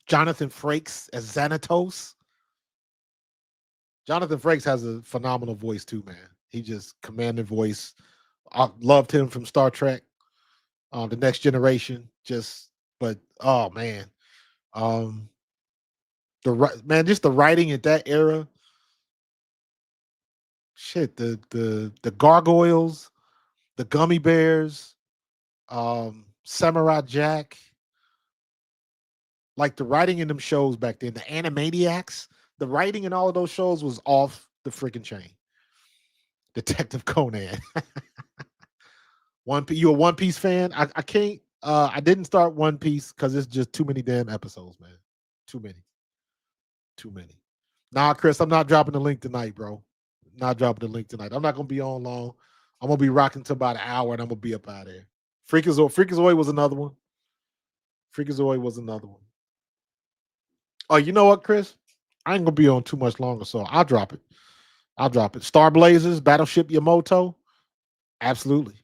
Jonathan Frakes as Xanatos. Jonathan Frakes has a phenomenal voice too, man. He just commanded voice. I loved him from Star Trek, The Next Generation. But oh man, um, just the writing at that era. Shit, the gargoyles, the gummy bears, Samurai Jack. Like the writing in them shows back then, the Animaniacs, the writing in all of those shows was off the freaking chain. Detective Conan. You a One Piece fan? I can't. I didn't start One Piece because it's just too many damn episodes, man. Too many. Too many. Nah, Chris, I'm not dropping the link tonight, bro. Not dropping the link tonight. I'm not gonna be on long. I'm gonna be rocking to about an hour and I'm gonna be up out of there. Freakazoid was another one. Freakazoid was another one. Oh, you know what, Chris? I ain't gonna be on too much longer, so I'll drop it. I'll drop it. Star Blazers, Battleship Yamato. Absolutely.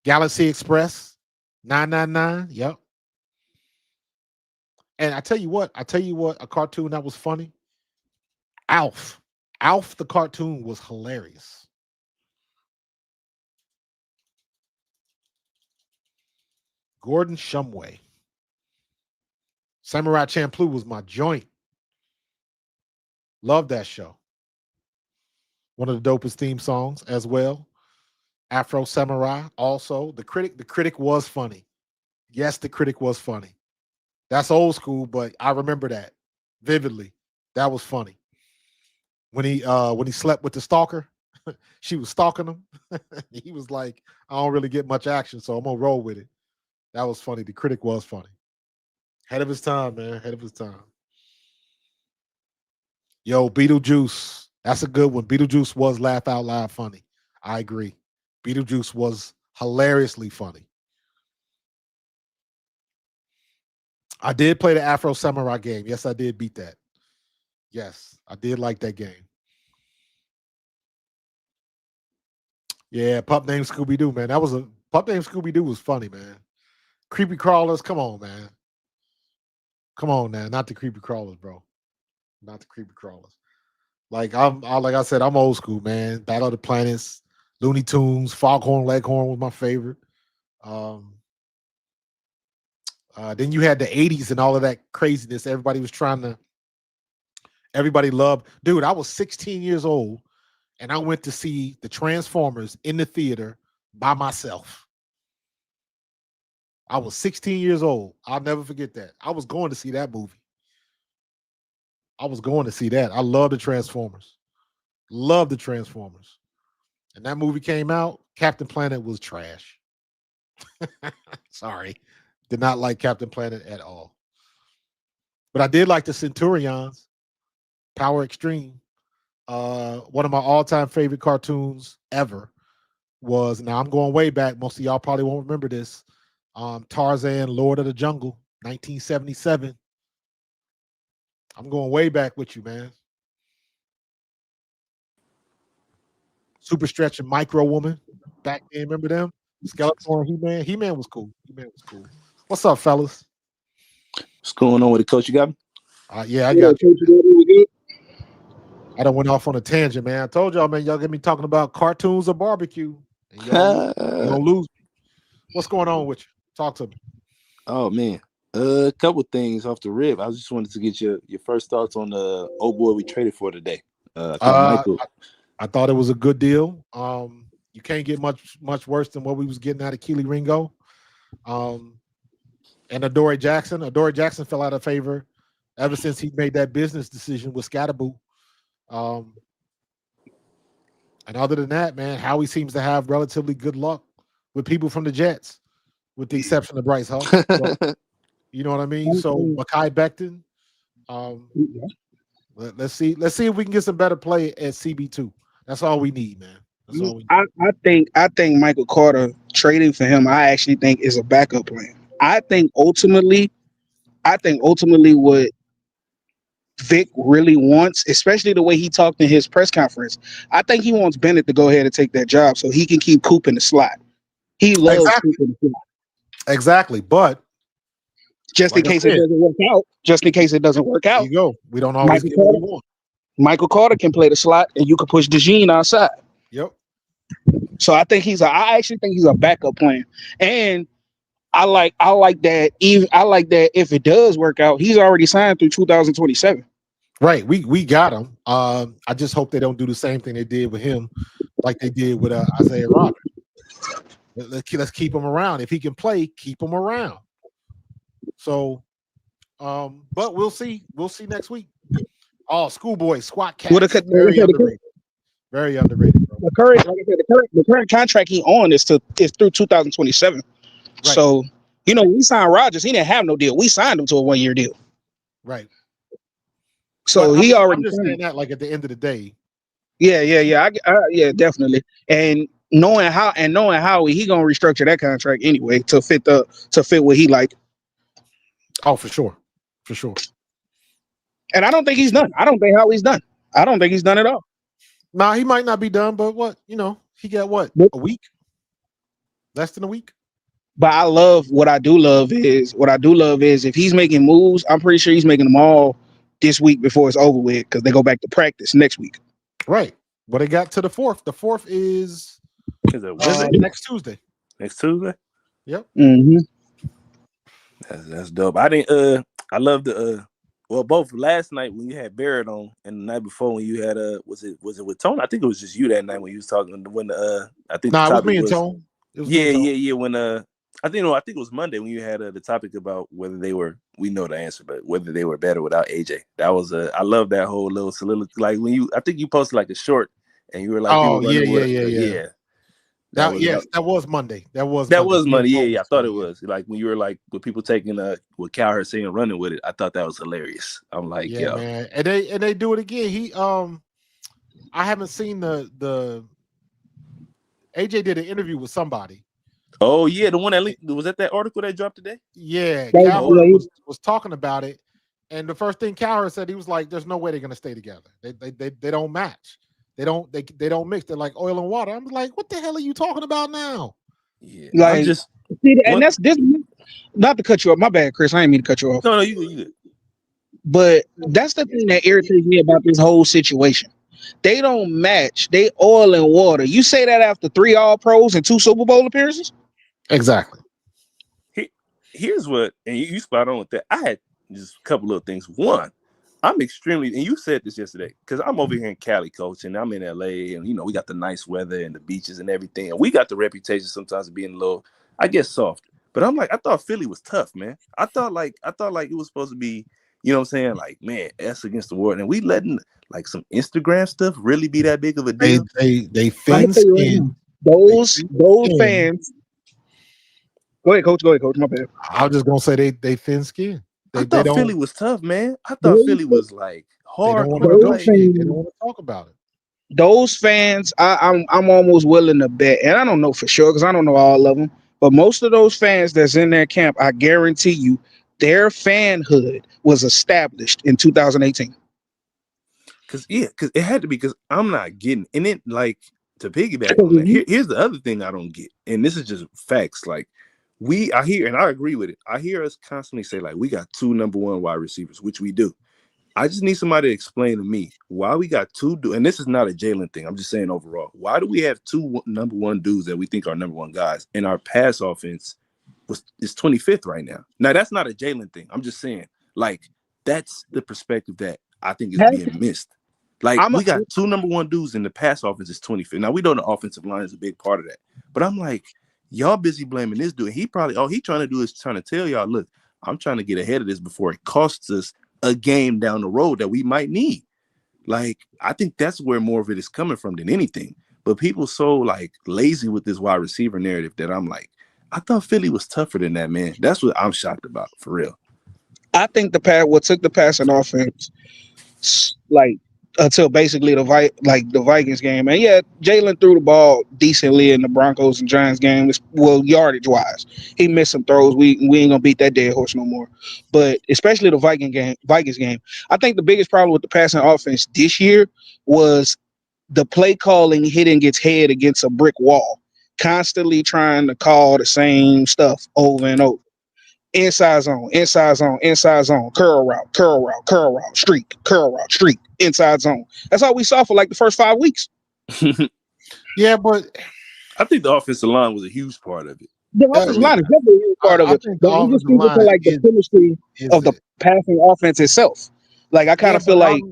Galaxy Express, 999. Yep. And I tell you what, a cartoon that was funny. Alf. Alf the cartoon was hilarious. Gordon Shumway. Samurai Champloo was my joint. Love that show. One of the dopest theme songs as well. Afro Samurai. Also, the critic was funny. Yes, the critic was funny. That's old school, but I remember that vividly. That was funny. When he slept with the stalker, she was stalking him. He was like, I don't really get much action, so I'm gonna roll with it. That was funny. The critic was funny. Head of his time, man. Head of his time. Yo, Beetlejuice. That's a good one. Beetlejuice was laugh out loud funny. I agree. Beetlejuice was hilariously funny. I did play the Afro Samurai game. Yes, I did beat that. Yes, I did like that game. Yeah, Pup Named Scooby Doo, man. Pup Named Scooby Doo was funny, man. Creepy crawlers, come on, man. Come on, man. Not the creepy crawlers, bro. Not the creepy crawlers. Like I said, I'm old school, man. Battle of the Planets, Looney Tunes, Foghorn Leghorn was my favorite. Um, then you had the '80s and all of that craziness. Everybody was trying to Everybody loved. Dude, I was 16 years old, and I went to see the Transformers in the theater by myself. I was 16 years old. I'll never forget that. I was going to see that movie. I was going to see that. I love the Transformers. Love the Transformers. And that movie came out. Captain Planet was trash. Sorry. Did not like Captain Planet at all. But I did like the Centurions, Power Extreme. One of my all-time favorite cartoons ever was, now I'm going way back. Most of y'all probably won't remember this. Tarzan, Lord of the Jungle, 1977. I'm going way back with you, man. Super Stretch and Micro Woman back then. Remember them? Skeletor, He-Man. He-Man was cool. He-Man was cool. What's up, fellas? What's going on with the coach? You got me? Yeah, I got you. I done went off on a tangent, man. I told y'all, man, y'all get me talking about cartoons or barbecue. And y'all gonna lose me. What's going on with you? Talk to me. Oh man. A couple things off the rip. I just wanted to get your first thoughts on the old boy we traded for today. Michael. I thought it was a good deal. You can't get much worse than what we was getting out of Keely Ringo. And Adoree Jackson. Adoree Jackson fell out of favor ever since he made that business decision with Scatterboo. And other than that, man, Howie seems to have relatively good luck with people from the Jets, with the exception of Bryce Huff. So, you know what I mean? So Mekhi Becton. Let's see if we can get some better play at CB2. That's all we need, man. That's all we need. I think Michael Carter trading for him, I actually think is a backup plan. I think ultimately what Vic really wants, especially the way he talked in his press conference, I think he wants Bennett to go ahead and take that job so he can keep Coop in the slot. He loves Coop in the slot. Exactly, but just in case it doesn't work out. There you go. We don't always get what we want. Michael Carter can play the slot, and you can push DeJean outside. Yep. So I actually think he's a backup plan, and I like that. I like that if it does work out, he's already signed through 2027. Right. We got him. I just hope they don't do the same thing they did with him, like they did with Isaiah Rodgers. Let's keep him around. If he can play, keep him around. So, but we'll see. We'll see next week. Oh, Schoolboy, Squat Cat. Very underrated. Very underrated, bro. The current contract he on is through 2027. Right. So, we signed Rodgers. He didn't have no deal. We signed him to a 1-year deal. Right. So but I'm just saying that, like, at the end of the day. Yeah. Yeah, definitely. And knowing Howie, he gonna restructure that contract anyway to fit what he like. Oh, for sure. And I don't think he's done. I don't think Howie's done. I don't think he's done at all. Nah, he might not be done, but he got what? A week? Less than a week? But what I do love is if he's making moves, I'm pretty sure he's making them all this week before it's over with, because they go back to practice next week. Right. But they got to the 4th. The 4th is next Tuesday. Next Tuesday? Yep. Mm-hmm. That's dope. I love the both last night when you had Barrett on, and the night before when you had was it with Tone? I think it was just you that night when you was talking when I think it was me and Tone. Yeah. When I think it was Monday when you had the topic about whether we know the answer, but whether they were better without AJ. That was I love that whole little soliloquy. Like when I think you posted like a short, and you were like, oh yeah. That was Monday. That was Monday. Yeah. I thought it was like when you were like with people taking what Cowherd saying running with it. I thought that was hilarious. I'm like, yeah, man. And they do it again. He I haven't seen the AJ did an interview with somebody. Oh yeah, the one was that article that dropped today? Yeah, Cowherd was talking about it, and the first thing Cowherd said, he was like, "There's no way they're gonna stay together. They don't match. They don't mix. They're like oil and water." I'm like, "What the hell are you talking about now?" Yeah, like, that's this. Not to cut you off. My bad, Chris. I didn't mean to cut you off. No, you good. But that's the thing that irritates me about this whole situation. They don't match. They oil and water. You say that after 3 All-Pros and 2 Super Bowl appearances? Exactly. Here's what, and you spot on with that. I had just a couple of things. One, I'm extremely, and you said this yesterday, because I'm over here in Cali, coach, and I'm in LA, and we got the nice weather and the beaches and everything, and we got the reputation sometimes of being a little, I guess, soft. But I'm like, I thought Philly was tough, man. I thought like it was supposed to be, you know what I'm saying, like, man, us against the world, and we letting like some Instagram stuff really be that big of a deal. They I'm gonna thin tell you right skin. now, They those thin those skin. fans. Go ahead, coach. Go ahead, coach. My bad. I was just gonna say they thin skin. I They thought Philly don't was tough, man. I thought Those Philly was like they don't want to hardcore. those Like, negotiate. They don't fans. want to talk about it. Those fans, I'm almost willing to bet, and I don't know for sure because I don't know all of them, but most of those fans that's in their camp, I guarantee you, their fanhood was established in 2018. cause it had to be, because I'm not getting, and then like, to piggyback Because on that, here's the other thing I don't get, and this is just facts. Like, I hear, and I agree with it. I hear us constantly say like we got 2 number 1 wide receivers, which we do. I just need somebody to explain to me why we got 2 and this is not a Jalen thing. I'm just saying overall. Why do we have 2 number 1 dudes that we think are number 1 guys, and our pass offense is 25th right now? Now that's not a Jalen thing. I'm just saying, like, that's the perspective that I think is being missed. Like, I'm a, we got 2 number 1 dudes, and the pass offense is 25th. Now we know the offensive line is a big part of that, but I'm like, y'all busy blaming this dude. He probably all he trying to do is trying to tell y'all, look, I'm trying to get ahead of this before it costs us a game down the road that we might need. Like, I think that's where more of it is coming from than anything. But people so like lazy with this wide receiver narrative that I'm like, I thought Philly was tougher than that, man. That's what I'm shocked about, for real. I think what took the passing offense like until basically the Vikings game. And yeah, Jalen threw the ball decently in the Broncos and Giants game. Well, yardage wise, he missed some throws. We ain't gonna beat that dead horse no more. But especially the Vikings game, I think the biggest problem with the passing offense this year was the play calling hitting its head against a brick wall, constantly trying to call the same stuff over and over. Inside zone, inside zone, inside zone, curl route, curl route, curl route, streak, curl route, streak, inside zone. That's all we saw for like the first 5 weeks. Yeah, but I think the offensive line was a huge part of it. The offensive line is definitely a huge part of I it, think the but I'm just offensive speaking to line like the chemistry is of the it. passing offense itself. Like I kind Yeah, of feel but like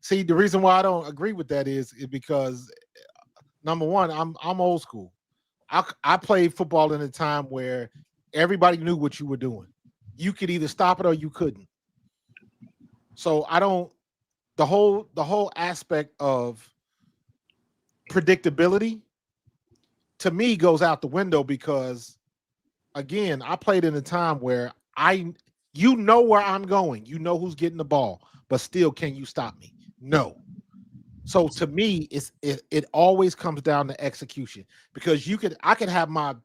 see, the reason why I don't agree with that is because number one, I'm old school. I played football in a time where everybody knew what you were doing. You could either stop it or you couldn't. So I don't the whole aspect of predictability to me goes out the window because again, I played in a time where you know where I'm going, you know who's getting the ball, but still can you stop me? No. So to me, it always comes down to execution because I could have my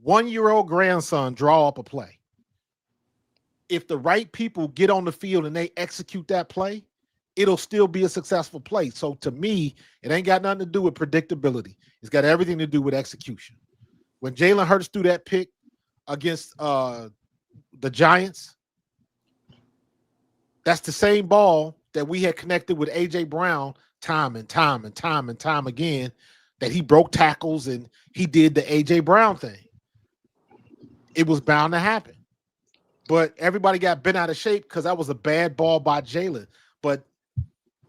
1-year-old grandson draw up a play. If the right people get on the field and they execute that play, it'll still be a successful play. So to me, it ain't got nothing to do with predictability. It's got everything to do with execution. When Jalen Hurts threw that pick against the Giants, that's the same ball that we had connected with A.J. Brown time and time and time and time again, that he broke tackles and he did the A.J. Brown thing. It was bound to happen. But everybody got bent out of shape because that was a bad ball by Jalen. But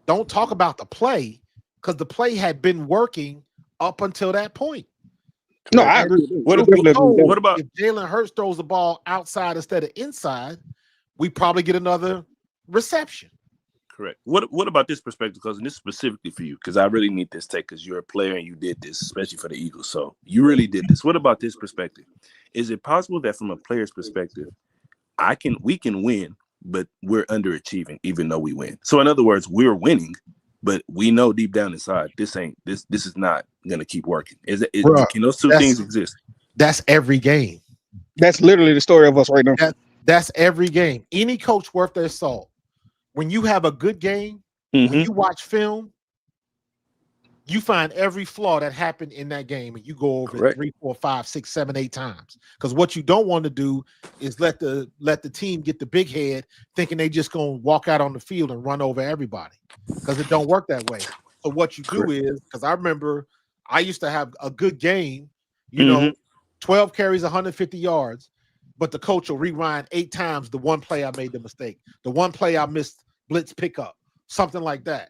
don't talk about the play because the play had been working up until that point. no, I Correct. agree. What So about if Jalen Hurts throws the ball outside instead of inside, we probably get another reception. correct? What about this perspective? Because this is specifically for you, because I really need this take because you're a player and you did this, especially for the Eagles. So you really did this. What about this perspective? Is it possible that from a player's perspective, we can win, but we're underachieving even though we win? So in other words, we're winning, but we know deep down inside this is not gonna keep working. Bruh, Can those two things exist? That's every game. That's literally the story of us right now. That's every game. Any coach worth their salt, when you have a good game, when you watch film, you find every flaw that happened in that game and you go over it 3, 4, 5, 6, 7, 8 times. Because what you don't want to do is let the team get the big head thinking they just gonna walk out on the field and run over everybody. Because it don't work that way. So what you do is, because I remember I used to have a good game, 12 carries, 150 yards, but the coach will rewind 8 times the one play I made the mistake, the one play I missed blitz pickup, something like that.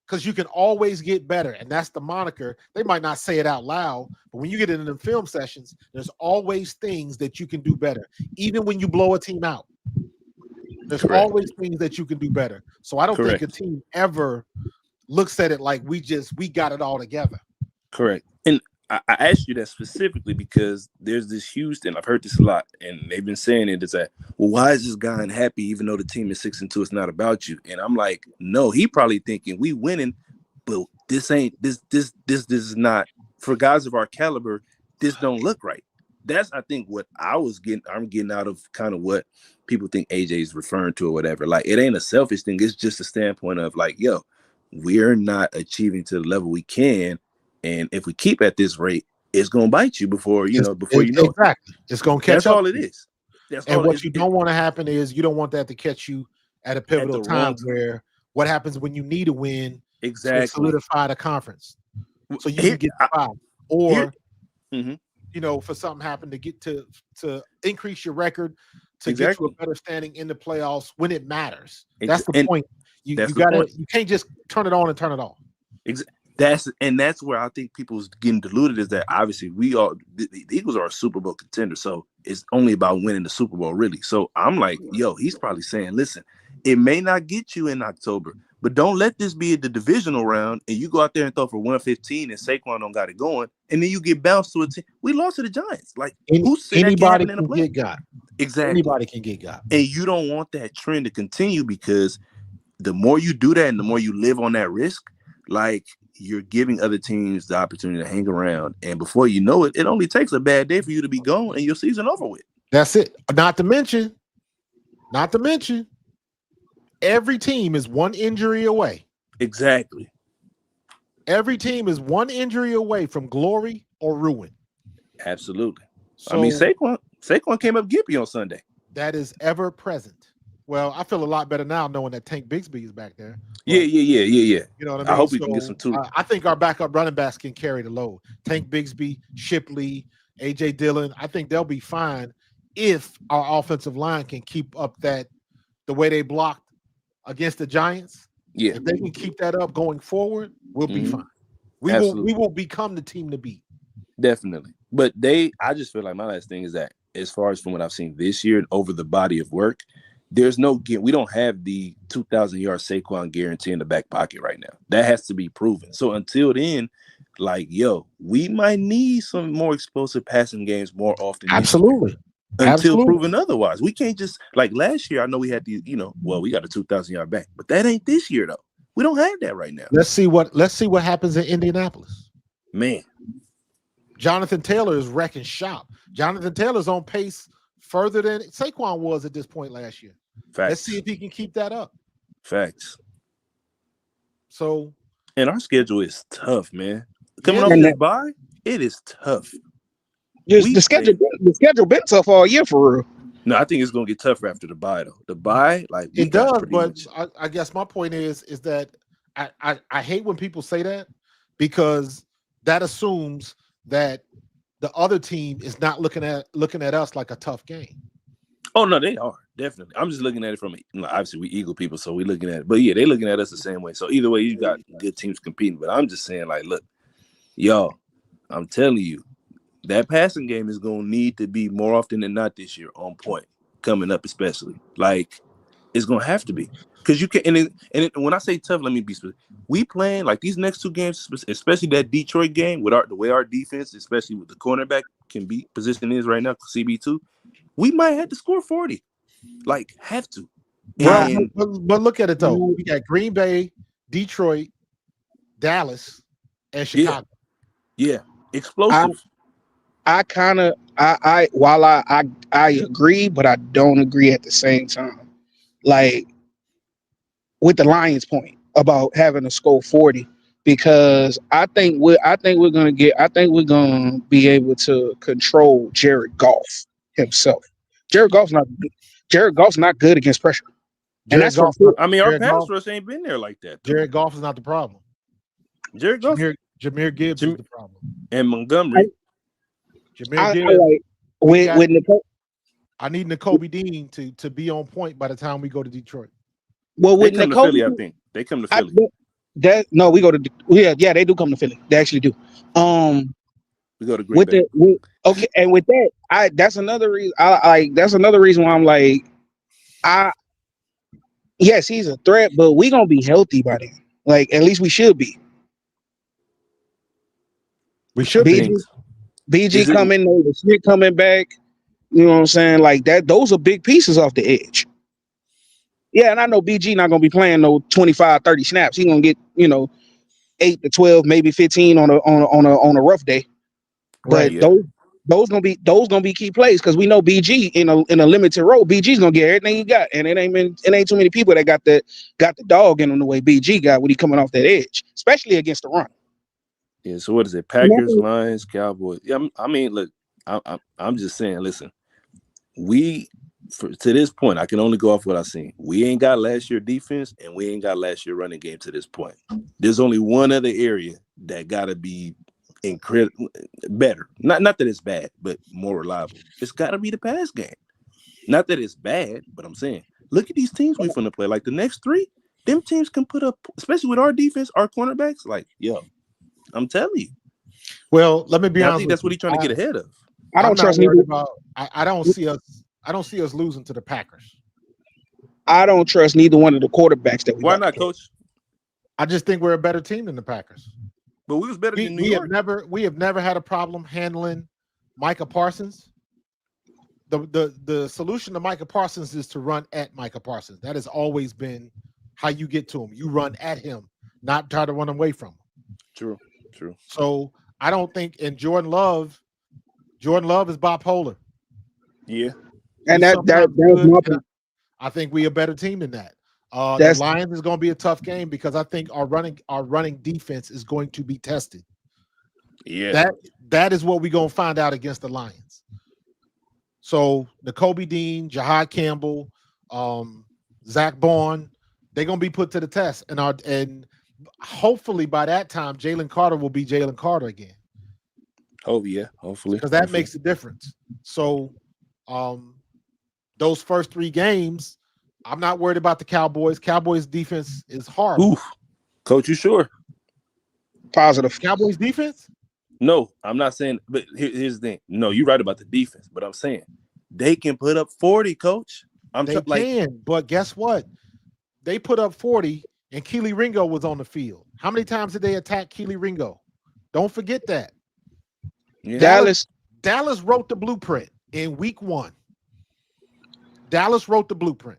Because you can always get better, and that's the moniker. They might not say it out loud, but when you get into the film sessions, there's always things that you can do better. Even when you blow a team out, there's Correct. always things that you can do better. So I don't think a team ever looks at it like we got it all together. Correct. And I asked you that specifically because there's this huge thing. I've heard this a lot, and they've been saying it is that, well, why is this guy unhappy even though the team is 6-2? It's not about you. And I'm like, no, he probably thinking we winning, but this is not for guys of our caliber. This don't look right. That's I think what I'm getting out of kind of what people think AJ is referring to or whatever. Like it ain't a selfish thing. It's just a standpoint of like, yo, we're not achieving to the level we can. And if we keep at this rate, it's gonna bite you before you know exactly. It's gonna catch That's up. all it is. And what you don't want to happen is you don't want that to catch you at a pivotal time where what happens when you need a win to solidify the conference, so you can get 5 or for something happen to get to increase your record to get to a better standing in the playoffs when it matters. That's the point. You can't just turn it on and turn it off. That's where I think people's getting deluded is that obviously the Eagles are a Super Bowl contender, so it's only about winning the Super Bowl, really. So I'm like, yo, he's probably saying, listen, it may not get you in October, but don't let this be the divisional round and you go out there and throw for 115 and Saquon don't got it going, and then you get bounced to a team. We lost to the Giants. Like anybody can get got. Exactly. Anybody can get got. And you don't want that trend to continue because the more you do that and the more you live on that risk, like you're giving other teams the opportunity to hang around. And before you know it, it only takes a bad day for you to be gone and your season over with. That's it. Not to mention, every team is one injury away. Exactly. Every team is one injury away from glory or ruin. Absolutely. So, I mean, Saquon came up gimpy on Sunday. That is ever present. Well, I feel a lot better now knowing that Tank Bigsby is back there. But, yeah. You know what I mean? I hope we can get some too. I think our backup running backs can carry the load. Tank Bigsby, Shipley, AJ Dillon. I think they'll be fine if our offensive line can keep up the way they blocked against the Giants. Yeah. If they can keep that up going forward, we'll be fine. We will become the team to beat. Definitely. But I just feel like my last thing is that as far as from what I've seen this year and over the body of work, we don't have the 2,000-yard Saquon guarantee in the back pocket right now. That has to be proven. So until then, like, yo, we might need some more explosive passing games more often. Absolutely. Until proven otherwise. We can't just, like last year, I know we had we got a 2,000-yard back, but that ain't this year, though. We don't have that right now. Let's see what happens in Indianapolis. Man. Jonathan Taylor is wrecking shop. Jonathan Taylor's on pace further than Saquon was at this point last year. Facts. Let's see if he can keep that up. Facts. So, and our schedule is tough, man. Coming off this bye, it is tough. The schedule been tough all year for real. No, I think it's gonna get tougher after the bye, though. The bye, like it does, but I guess my point is that I hate when people say that because that assumes that the other team is not looking at us like a tough game. Oh no, they are definitely. I'm just looking at it from obviously we Eagle people, so we're looking at it. But yeah, they're looking at us the same way. So either way, you got good teams competing. But I'm just saying, like, look, y'all, I'm telling you, that passing game is gonna need to be more often than not this year on point coming up, especially. Like, it's gonna have to be because you can. And when I say tough, let me be specific. We playing like these next two games, especially that Detroit game with the way our defense, especially with the cornerback can be position is right now, CB2. We might have to score 40. Like, have to. But look at it, though. We got Green Bay, Detroit, Dallas, and Chicago. Yeah. Explosive. While I agree, but I don't agree at the same time. Like, with the Lions' point about having to score 40, because I think we're gonna be able to control Jared Goff himself. Jared Goff's not good against pressure. And that's what our pass rush ain't been there like that. Though. Jared Goff is not the problem. Jared Goff, Jameer Gibbs is the problem. And Montgomery. Jameer Gibbs. I need Nakobe Dean to be on point by the time we go to Detroit. Well, They with come to Nicole, Philly, I think. They come to I, Philly. that no, we go to yeah, they do come to Philly. They actually do. We go to Green With Bay. okay, and with that, that's another reason. That's another reason why I'm like, I yes, he's a threat, but we gonna be healthy by then. Like at least we should be. We should I be. think BG, BG is it coming, the Smith coming back. You know what I'm saying? Like that. Those are big pieces off the edge. Yeah, and I know BG not gonna be playing no 25, 30 snaps. He gonna get 8 to 12, maybe 15 on a rough day. But Right. yeah. those gonna be key plays because we know BG in a limited role. BG's gonna get everything he got, and it ain't too many people that got the dog in him the way BG got when he coming off that edge, especially against the run. Yeah, so what is it? And I Packers, think Lions, Cowboys. Yeah, I mean, look, I'm just saying. Listen, to this point, I can only go off what I've seen. We ain't got last year defense, and we ain't got last year running game to this point. There's only one other area that gotta be incredible better. Not that it's bad, but more reliable. It's gotta be the pass game. Not that it's bad, but I'm saying, look at these teams we finna play. Like the next three, them teams can put up, especially with our defense, our cornerbacks. Like, yo, I'm telling you. Well, let me be And I honest think with that's what you. he's trying to get ahead of. I I'm don't not trust neither. worried about. I don't see us losing to the Packers. I don't trust neither one of the quarterbacks that we Why about to not, play. Coach? I just think we're a better team than the Packers. But we was better than New We York. have never had a problem handling Micah Parsons. The solution to Micah Parsons is to run at Micah Parsons. That has always been how you get to him. You run at him, not try to run away from him. True. So I don't think, and Jordan Love is bipolar. Yeah. And He's that's sometimes my good, and point. I think we a better team than that. The That's Lions is going to be a tough game because I think our running defense is going to be tested. Yeah. That is what we're going to find out against the Lions. So Nakobe Dean, Jahad Campbell, Zach Bourne, they're going to be put to the test, and hopefully by that time Jalen Carter will be Jalen Carter again. Hopefully. Because that makes a difference. So those first 3 games, I'm not worried about the Cowboys. Cowboys defense is horrible. Oof. Coach, you sure? positive. Cowboys defense? No, I'm not saying, but here's the thing. No, you're right about the defense, but I'm saying they can put up 40, Coach. They can, but guess what? They put up 40 and Keely Ringo was on the field. How many times did they attack Keely Ringo? Don't forget that. Yeah. Dallas wrote the blueprint in week 1. Dallas wrote the blueprint.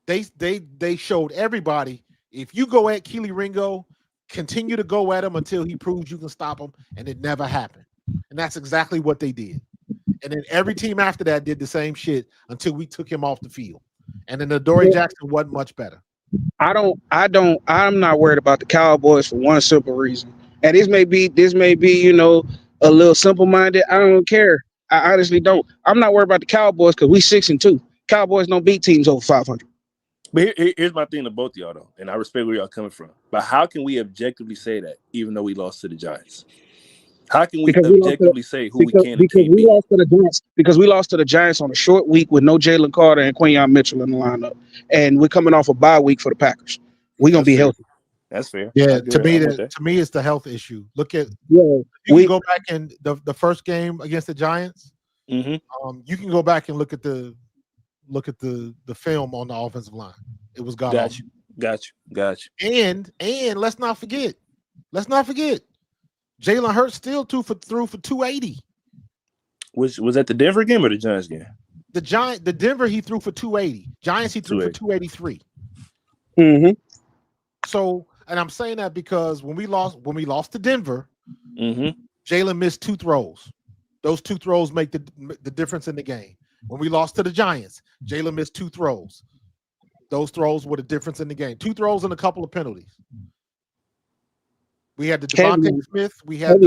They showed everybody, if you go at Keely Ringo, continue to go at him until he proves you can stop him, and it never happened. And that's exactly what they did. And then every team after that did the same shit until we took him off the field. And then Adoree Jackson wasn't much better. I'm not worried about the Cowboys for one simple reason. And this may be, a little simple-minded. I don't care. I honestly don't. I'm not worried about the Cowboys because we 6-2. Cowboys don't beat teams over 500. But here's my thing to both of y'all, though, and I respect where y'all coming from. But how can we objectively say that, even though we lost to the Giants? How can we objectively say who we can and can't beat? Lost to the Giants because we lost to the Giants on a short week with no Jalen Carter and Quinyon Mitchell in the lineup, and we're coming off a bye week for the Packers. We're gonna be healthy. That's fair. Yeah, to me, it's the health issue. Look at you can go back in the first game against the Giants. Mm-hmm. You can go back and look at the film on the offensive line. It was god awful. Got you. And let's not forget, Jalen Hurts still threw for 280. Was that the Denver game or the Giants game? The Denver he threw for 280. Giants he threw for 283. Mm-hmm. So, and I'm saying that because when we lost to Denver, mm-hmm. Jalen missed 2 throws. Those 2 throws make the difference in the game. When we lost to the Giants, Jalen missed 2 throws. Those throws were the difference in the game. 2 throws and a couple of penalties. We had the Devontae Smith. We had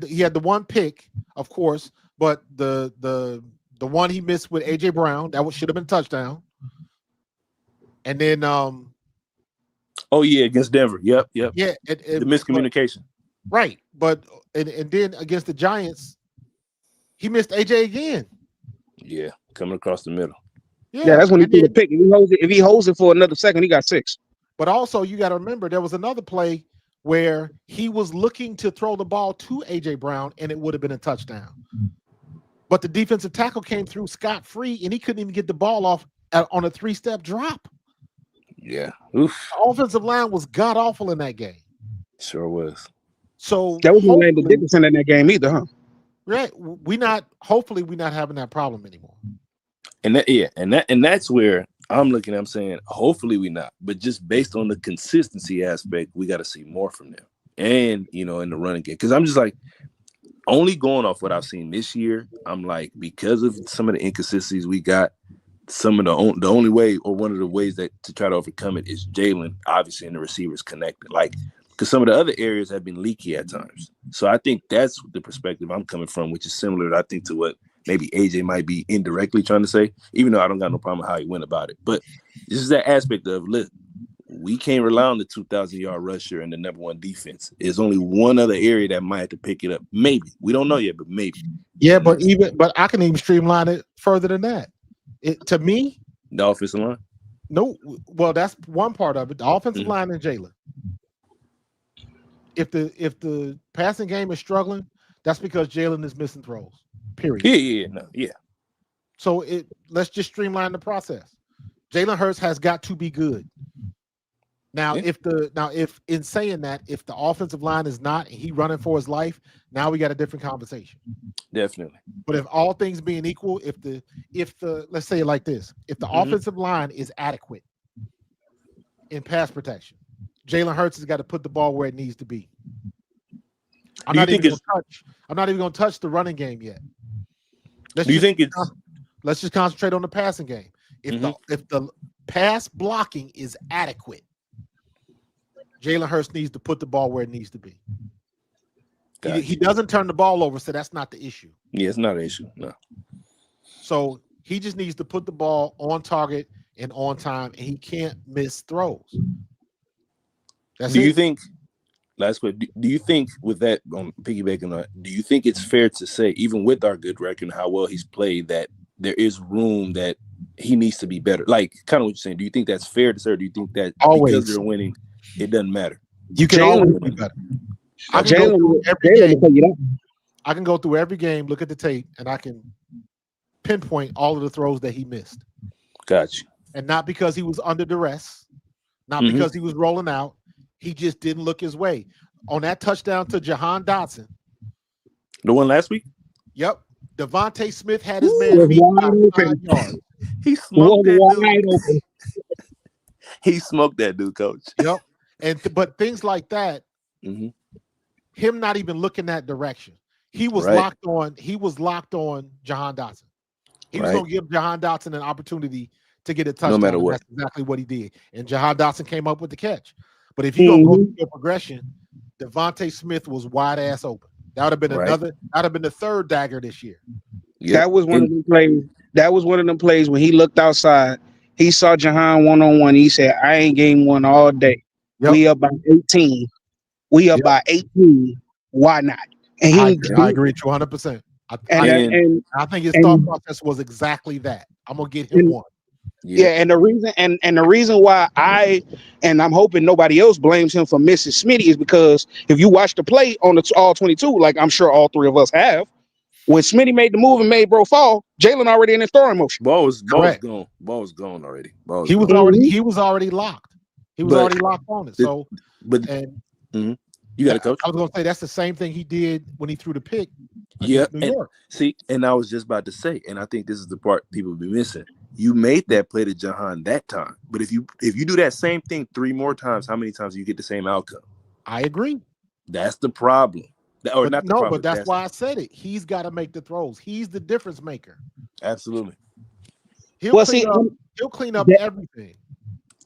he had the 1 pick, of course, but the one he missed with AJ Brown should have been a touchdown. And then against Denver. Yep. Yeah, the miscommunication. Right, but and then against the Giants, he missed AJ again. Yeah, coming across the middle. Yeah, Yeah, that's when he and threw the then, pick. If he holds it for another second, he got 6. but also you got to remember there was another play where he was looking to throw the ball to AJ Brown, and it would have been a touchdown. But the defensive tackle came through scot-free, and he couldn't even get the ball off on a 3-step drop. Yeah. Oof. The offensive line was god awful in that game. Sure was. So That was no Landon hopefully, Dickinson in that game either, huh? right, hopefully we're not having that problem anymore. And that's where I'm looking. I'm saying, hopefully we not, but just based on the consistency aspect, we got to see more from them, and in the running game, because I'm just like, only going off what I've seen this year. I'm like, because of some of the inconsistencies we got, some of the only way, or one of the ways that to try to overcome it is Jalen, obviously, and the receivers connected, like, because some of the other areas have been leaky at times. So I think that's the perspective I'm coming from, which is similar, I think, to what maybe AJ might be indirectly trying to say, even though I don't got no problem with how he went about it. But this is that aspect of, look, we can't rely on the 2,000-yard rusher and the number one defense. There's only one other area that might have to pick it up. Maybe. We don't know yet, but maybe. Yeah, but I can even streamline it further than that. To me, The offensive line? no, well, that's one part of it. The offensive line and Jalen. If the passing game is struggling, that's because Jalen is missing throws. Period. Yeah. So let's just streamline the process. Jalen Hurts has got to be good. Now, if in saying that, if the offensive line is not, and he running for his life, now we got a different conversation. Definitely. But if all things being equal, if the let's say it like this, if the offensive line is adequate in pass protection, Jalen Hurts has got to put the ball where it needs to be. I'm not even going to touch the running game yet. Let's just concentrate on the passing game. If the pass blocking is adequate, Jalen Hurts needs to put the ball where it needs to be. Gotcha. He doesn't turn the ball over, so that's not the issue. Yeah, it's not an issue. No. So he just needs to put the ball on target and on time, and he can't miss throws. Do you think, last question, do you think with that, on piggybacking on that, do you think it's fair to say, even with our good record and how well he's played, that there is room that he needs to be better? Like, kind of what you're saying. Do you think that's fair to say, or do you think that because they're winning, it doesn't matter? You can always be better. I can go through every game. I can go through every game, look at the tape, and I can pinpoint all of the throws that he missed. Gotcha. And not because he was under duress, not because he was rolling out. He just didn't look his way. On that touchdown to Jahan Dotson. The one last week? Yep. Devontae Smith had his man beat by 5 yards. He smoked that dude. He smoked that dude, coach. Yep. But things like that, him not even looking that direction. He was locked on. He was locked on Jahan Dotson. He was going to give Jahan Dotson an opportunity to get a touchdown. No matter what. That's exactly what he did. And Jahan Dotson came up with the catch. But if you don't go through your progression, Devontae Smith was wide ass open. That would have been another. That would have been the third dagger this year. Yep. That was one of them plays. That was one of them plays when he looked outside. He saw Jahan 1-on-1. He said, "I ain't game one all day. Yep. We up by 18. We up by 18. Why not?" And I agree 200%. I think his thought process was exactly that. I'm gonna get him one. Yeah, and the reason why I'm hoping nobody else blames him for missing Smitty is because if you watch the play on the all 22, like I'm sure all three of us have, when Smitty made the move and made bro fall, Jalen already in his throwing motion. Ball was gone. Ball was gone already. He was already locked. He was already locked on it. You got to coach. I was going to say that's the same thing he did when he threw the pick. Yeah, and I was just about to say, and I think this is the part people be missing. You made that play to Jahan that time, but if you do that same thing 3 more times, how many times do you get the same outcome? I agree. That's the problem. But that's why I said it. He's got to make the throws. He's the difference maker. Absolutely. He'll clean up everything.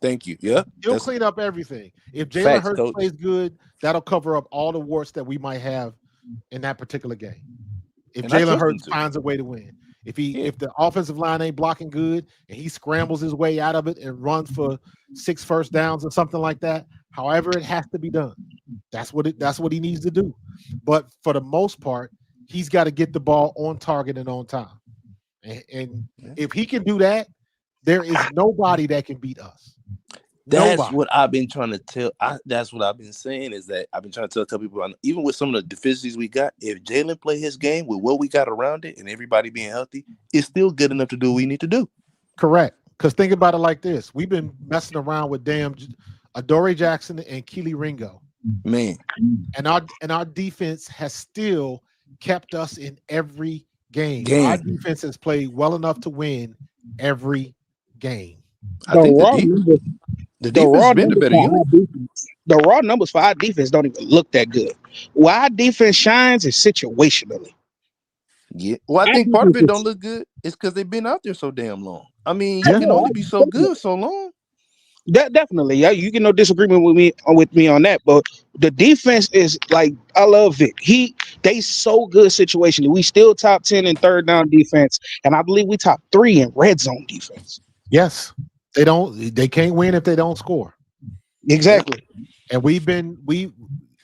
Thank you. Yeah. He'll clean up everything. If Jalen Hurts plays good, that'll cover up all the warts that we might have in that particular game. If Jalen Hurts finds a way to win. If the offensive line ain't blocking good and he scrambles his way out of it and runs for 6 first downs or something like that, however it has to be done, that's what he needs to do. But for the most part, he's got to get the ball on target and on time. And if he can do that, There is nobody that can beat us. That's Nobody. what I've been trying to tell. That's what I've been saying is that I've been trying to tell a couple people, even with some of the deficiencies we got, if Jalen play his game with what we got around it and everybody being healthy, it's still good enough to do what we need to do. Correct. Because think about it like this: we've been messing around with damn Adoree Jackson and Keely Ringo, Man, and our defense has still kept us in every game. Our game. defense has played well enough to win every game. I think the defense has been the better unit. The raw numbers for our defense don't even look that good. Why our defense shines is situationally. Yeah. Well, I think part of it don't look good is because they've been out there so damn long. I mean, you can only be so good so long. Definitely, yeah. You get no disagreement with me on that. But the defense is like, I love Vic. They so good situationally. We still top 10 in third down defense, and I believe we top 3 in red zone defense. Yes, they can't win if they don't score. Exactly. And we saw that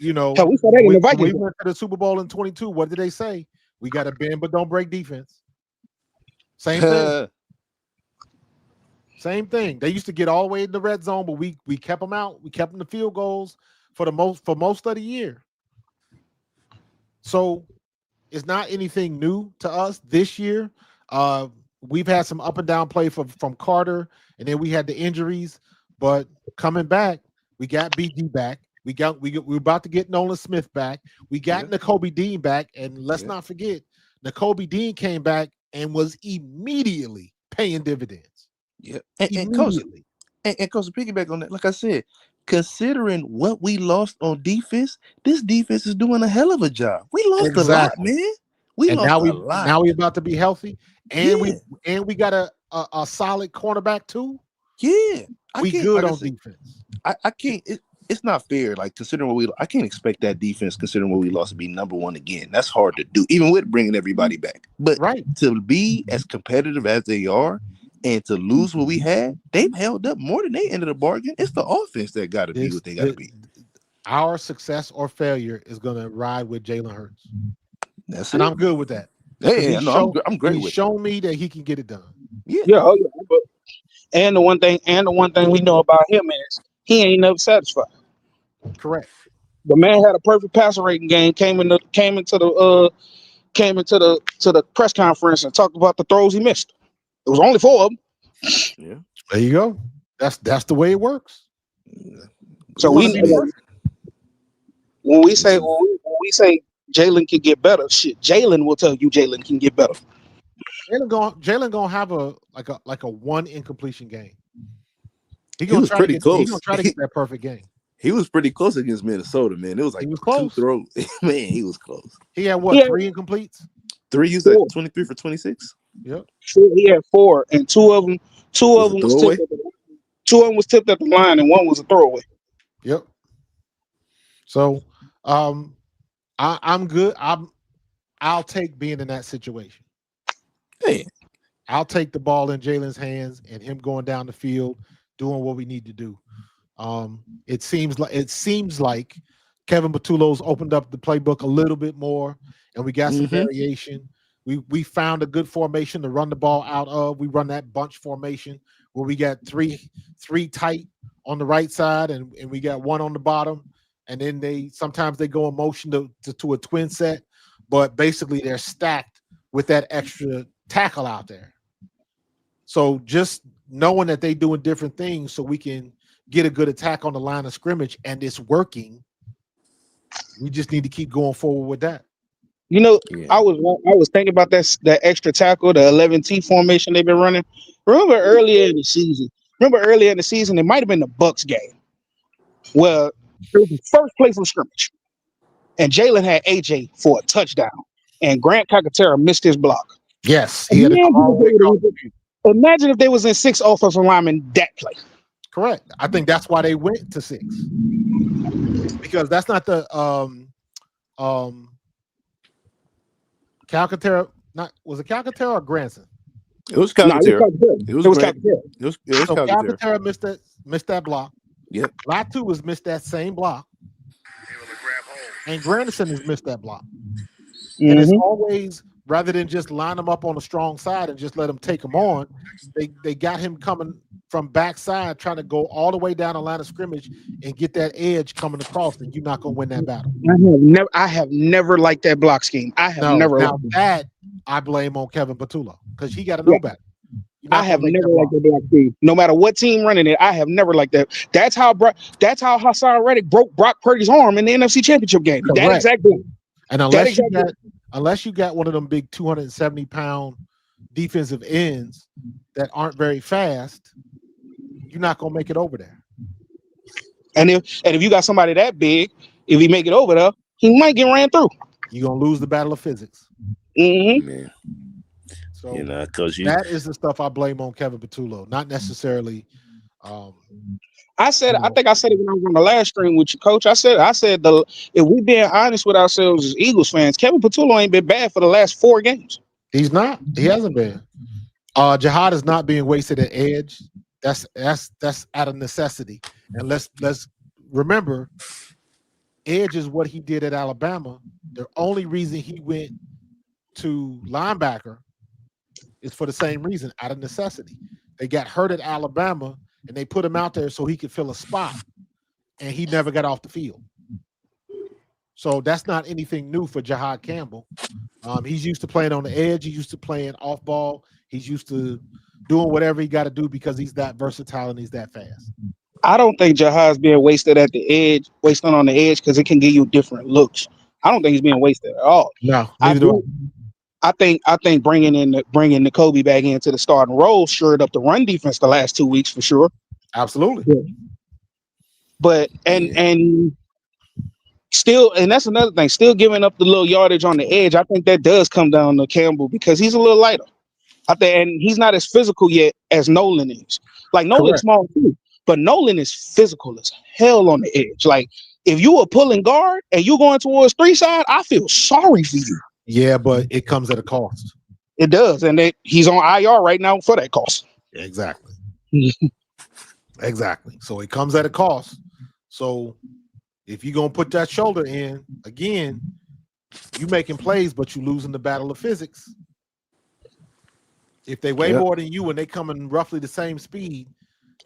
in the Vikings. We went to the Super Bowl in 22. What did they say? We got to bend but don't break defense. Same thing. Same thing. They used to get all the way in the red zone, but we kept them out. We kept them the field goals for most of the year. So it's not anything new to us this year. We've had some up and down play from Carter, and then we had the injuries. But coming back, we got BG back. We're about to get Nolan Smith back. We got Nakobe Dean back, and let's not forget, Nakobe Dean came back and was immediately paying dividends. Yeah, and Coach, to piggyback on that, like I said, considering what we lost on defense, this defense is doing a hell of a job. We lost a lot, man. Now we're about to be healthy, and we got a solid cornerback too. Yeah, we good on defense. I can't. It's not fair. Like considering I can't expect that defense, considering what we lost, to be number one again. That's hard to do, even with bringing everybody back. But to be as competitive as they are, and to lose what we had, they've held up more than they ended the bargain. It's the offense that got to be what they got to be. Our success or failure is going to ride with Jalen Hurts. That's and it. I'm good with that. Hey, I'm great with it. He's shown me that he can get it done. Yeah. And the one thing we know about him is he ain't never satisfied. Correct. The man had a perfect passer rating game. Came into the press conference and talked about the throws he missed. It was only 4 of them. Yeah. There you go. That's the way it works. So when we say Jalen can get better, shit, Jalen will tell you Jalen can get better. Jalen gonna have a one incompletion game. He was pretty close. He's gonna try to get that perfect game. He was pretty close against Minnesota, man. It was like 2 throws. Man, he was close. He had what? 3 incompletes? 3. He was like 23 for 26. Yep. He had 4, and two of them was tipped at the line, and one was a throwaway. Yep. So, I'm good. I'll take being in that situation. Hey, I'll take the ball in Jalen's hands and him going down the field, doing what we need to do. It seems like Kevin Batulo's opened up the playbook a little bit more, and we got some variation. We found a good formation to run the ball out of. We run that bunch formation where we got three tight on the right side, and we got 1 on the bottom. And then sometimes they go in motion to a twin set, but basically they're stacked with that extra tackle out there. So just knowing that they're doing different things so we can get a good attack on the line of scrimmage, and it's working. We just need to keep going forward with that. I was thinking about that extra tackle, the 11T formation they've been running. Remember earlier in the season, it might have been the Bucks game. Well, it was the first play from scrimmage, and Jalen had AJ for a touchdown, and Grant Calcaterra missed his block. Yes, he had imagine if they was in 6 offensive linemen that play. Correct. I think that's why they went to 6, because that's not the Calcaterra. Was it Calcaterra or Granson? It was Calcaterra. It was Calcaterra. So Calcaterra missed that block. Yep. Latu has missed that same block, and Granderson has missed that block. And it's always rather than just line him up on the strong side and just let him take him on, they got him coming from backside, trying to go all the way down the line of scrimmage and get that edge coming across, and you're not gonna win that battle. I have never liked that block scheme. I have No, never now liked it. that I blame on Kevin Patullo because he got to Yeah, know better. You're I not have gonna make never that liked block. that block scheme. No matter what team running it, I have never liked that. That's how Hassan Reddick broke Brock Purdy's arm in the NFC Championship game. That Correct. exact block. And That exact block. unless you got one of them big 270-pound defensive ends that aren't very fast, you're not gonna make it over there. And if you got somebody that big, if he make it over there, he might get ran through. You're gonna lose the battle of physics. Hmm Man, So because that is the stuff I blame on Kevin Patullo, not necessarily. Um, I think I said it when I was on the last stream with you, Coach. I said if we being honest with ourselves as Eagles fans, Kevin Patullo ain't been bad for the last 4 games. he's not. He hasn't been. Jihad is not being wasted at edge. That's out of necessity. And let's remember, edge is what he did at Alabama. The only reason he went to linebacker is for the same reason, out of necessity. They got hurt at Alabama and they put him out there so he could fill a spot, and he never got off the field. So that's not anything new for Jihad Campbell. He's used to playing on the edge. He's used to playing off ball. He's used to doing whatever he got to do because he's that versatile and he's that fast. I don't think Jahad's being wasted at the edge, wasting on the edge because it can give you different looks. I don't think he's being wasted at all. No, I neither do I. do. I think bringing the Kobe back into the starting role shored up the run defense the last 2 weeks for sure. Absolutely. But and still, and that's another thing, still giving up the little yardage on the edge. I think that does come down to Campbell because he's a little lighter. I think, and he's not as physical yet as Nolan is. Like Nolan's Correct. small too, but Nolan is physical as hell on the edge. Like if you are pulling guard and you're going towards 3 side, I feel sorry for you. Yeah, but it comes at a cost. It does, and he's on IR right now for that cost. Exactly. Exactly. So it comes at a cost. So if you're gonna put that shoulder in again, you making plays, but you losing the battle of physics. If they weigh more than you and they come in roughly the same speed,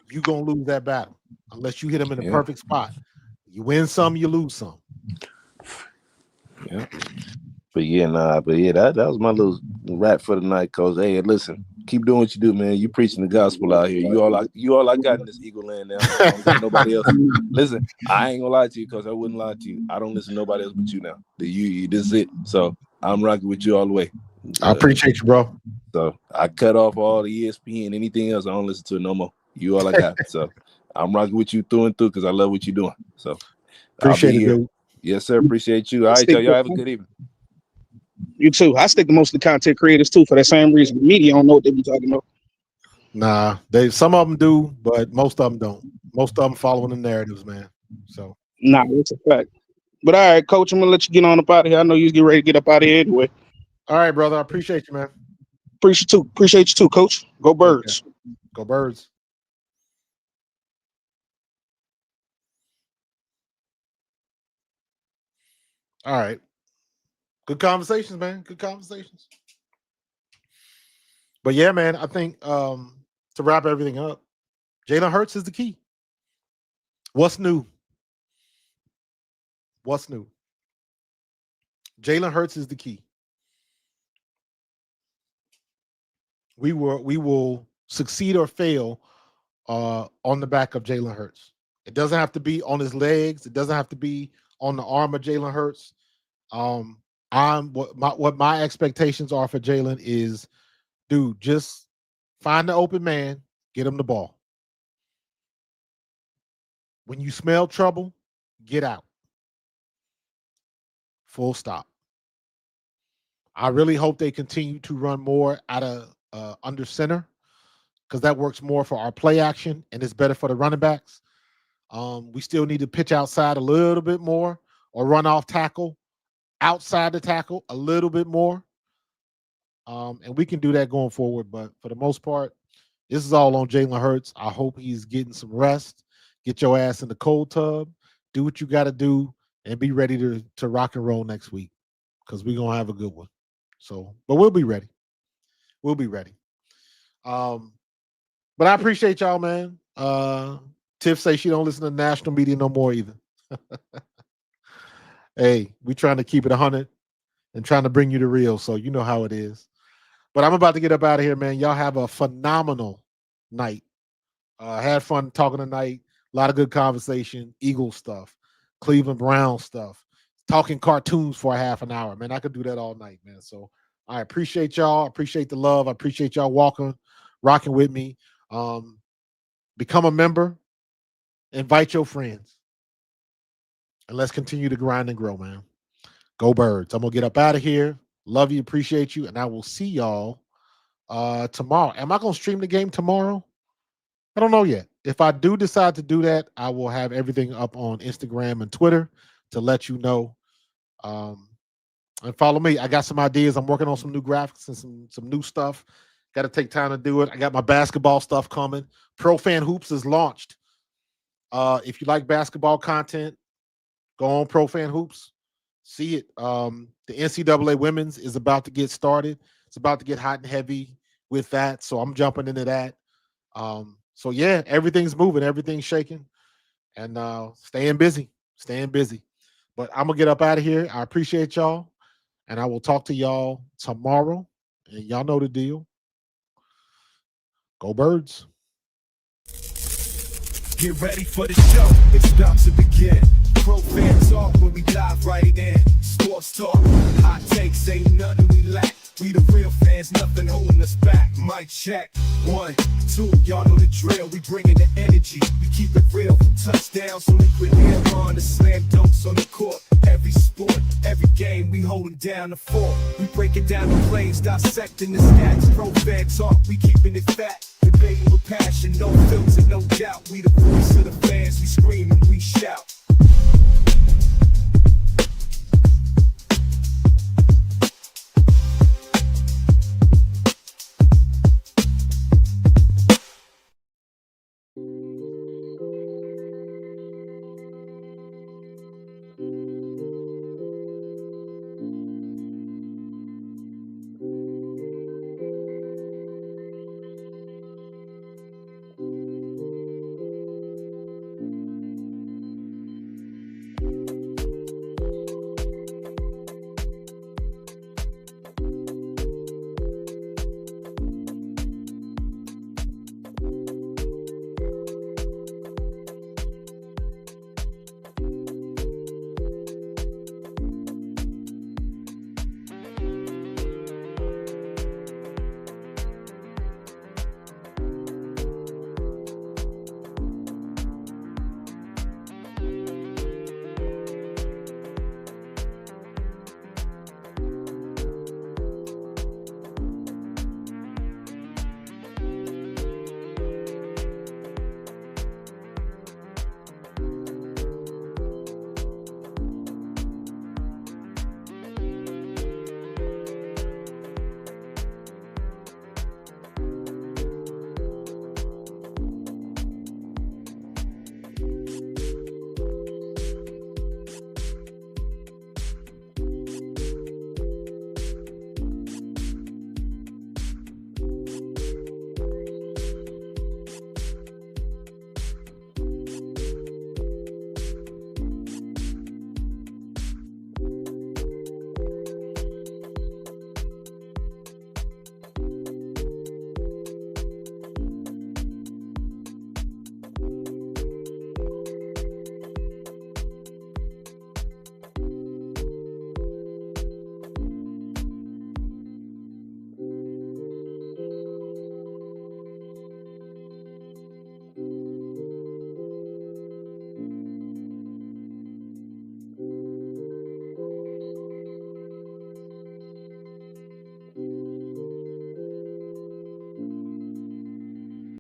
you're gonna lose that battle unless you hit them in the perfect spot. You win some, you lose some. Yeah. But that was my little rap for the night, Coach. Hey, listen, keep doing what you do, man. You preaching the gospel out here. You all I got in this Eagle land now. I don't got nobody else. Listen, I ain't gonna lie to you, because I wouldn't lie to you. I don't listen to nobody else but you now. This is it. So I'm rocking with you all the way. I appreciate you, bro. So I cut off all the ESPN, anything else, I don't listen to it no more. You all I got. So I'm rocking with you through and through because I love what you're doing. So Appreciate I'll be it, here. dude. Yes, sir. Appreciate you. All right, y'all have a good evening. You too. I stick to most of the content creators too for that same reason. The media don't know what they be talking about. Nah, some of them do, but most of them don't. Most of them following the narratives, man. So Nah, that's a fact. But all right, Coach, I'm gonna let you get on up out of here. I know you get ready to get up out of here anyway. all right, brother. I appreciate you, man. Appreciate you too, Coach. Go Birds. Go Birds. All right. Good conversations, man. Good conversations. But yeah, man, I think to wrap everything up, Jalen Hurts is the key. What's new? What's new? Jalen Hurts is the key. We will succeed or fail on the back of Jalen Hurts. It doesn't have to be on his legs. It doesn't have to be on the arm of Jalen Hurts. What my expectations are for Jalen is, dude, just find the open man, get him the ball. When you smell trouble, get out. Full stop. I really hope they continue to run more out of under center because that works more for our play action and it's better for the running backs. We still need to pitch outside a little bit more or run off tackle outside the tackle a little bit more. And we can do that going forward. But for the most part, this is all on Jalen Hurts. I hope he's getting some rest. Get your ass in the cold tub. Do what you got to do and be ready to rock and roll next week because we're going to have a good one. So, but we'll be ready. We'll be ready. But I appreciate y'all, man. Tiff say she don't listen to national media no more either. Hey, we trying to keep it 100 and trying to bring you the real, so you know how it is. But I'm about to get up out of here, man. Y'all have a phenomenal night. Had fun talking tonight. A lot of good conversation. Eagle stuff, Cleveland Brown stuff, talking cartoons for a half an hour, man. I could do that all night, man. So I appreciate y'all. I appreciate the love. I appreciate y'all rocking with me. Become a member. Invite your friends. And let's continue to grind and grow, man. Go Birds. I'm going to get up out of here. Love you. Appreciate you. And I will see y'all tomorrow. Am I going to stream the game tomorrow? I don't know yet. If I do decide to do that, I will have everything up on Instagram and Twitter to let you know. And follow me. I got some ideas. I'm working on some new graphics and some new stuff. Got to take time to do it. I got my basketball stuff coming. Pro Fan Hoops is launched. If you like basketball content, go on Pro Fan Hoops. See it. The NCAA Women's is about to get started. It's about to get hot and heavy with that. So I'm jumping into that. So yeah, everything's moving, everything's shaking, and staying busy. But I'm gonna get up out of here. I appreciate y'all, and I will talk to y'all tomorrow. And y'all know the deal. Go Birds. Get ready for the show, it's about to begin. Pro fan talk when we dive right in. Sports talk, hot takes, ain't nothing we lack. We the real fans, nothing holding us back. Mic check, 1, 2, y'all know the drill. We bringing the energy, we keep it real. From touchdowns on the Premier on the slam dunks on the court. Every sport, every game, we holding down the fort. We breaking down the plays, dissecting the stats. Pro fan talk, we keeping it fat. Debating with passion, no filter, no doubt.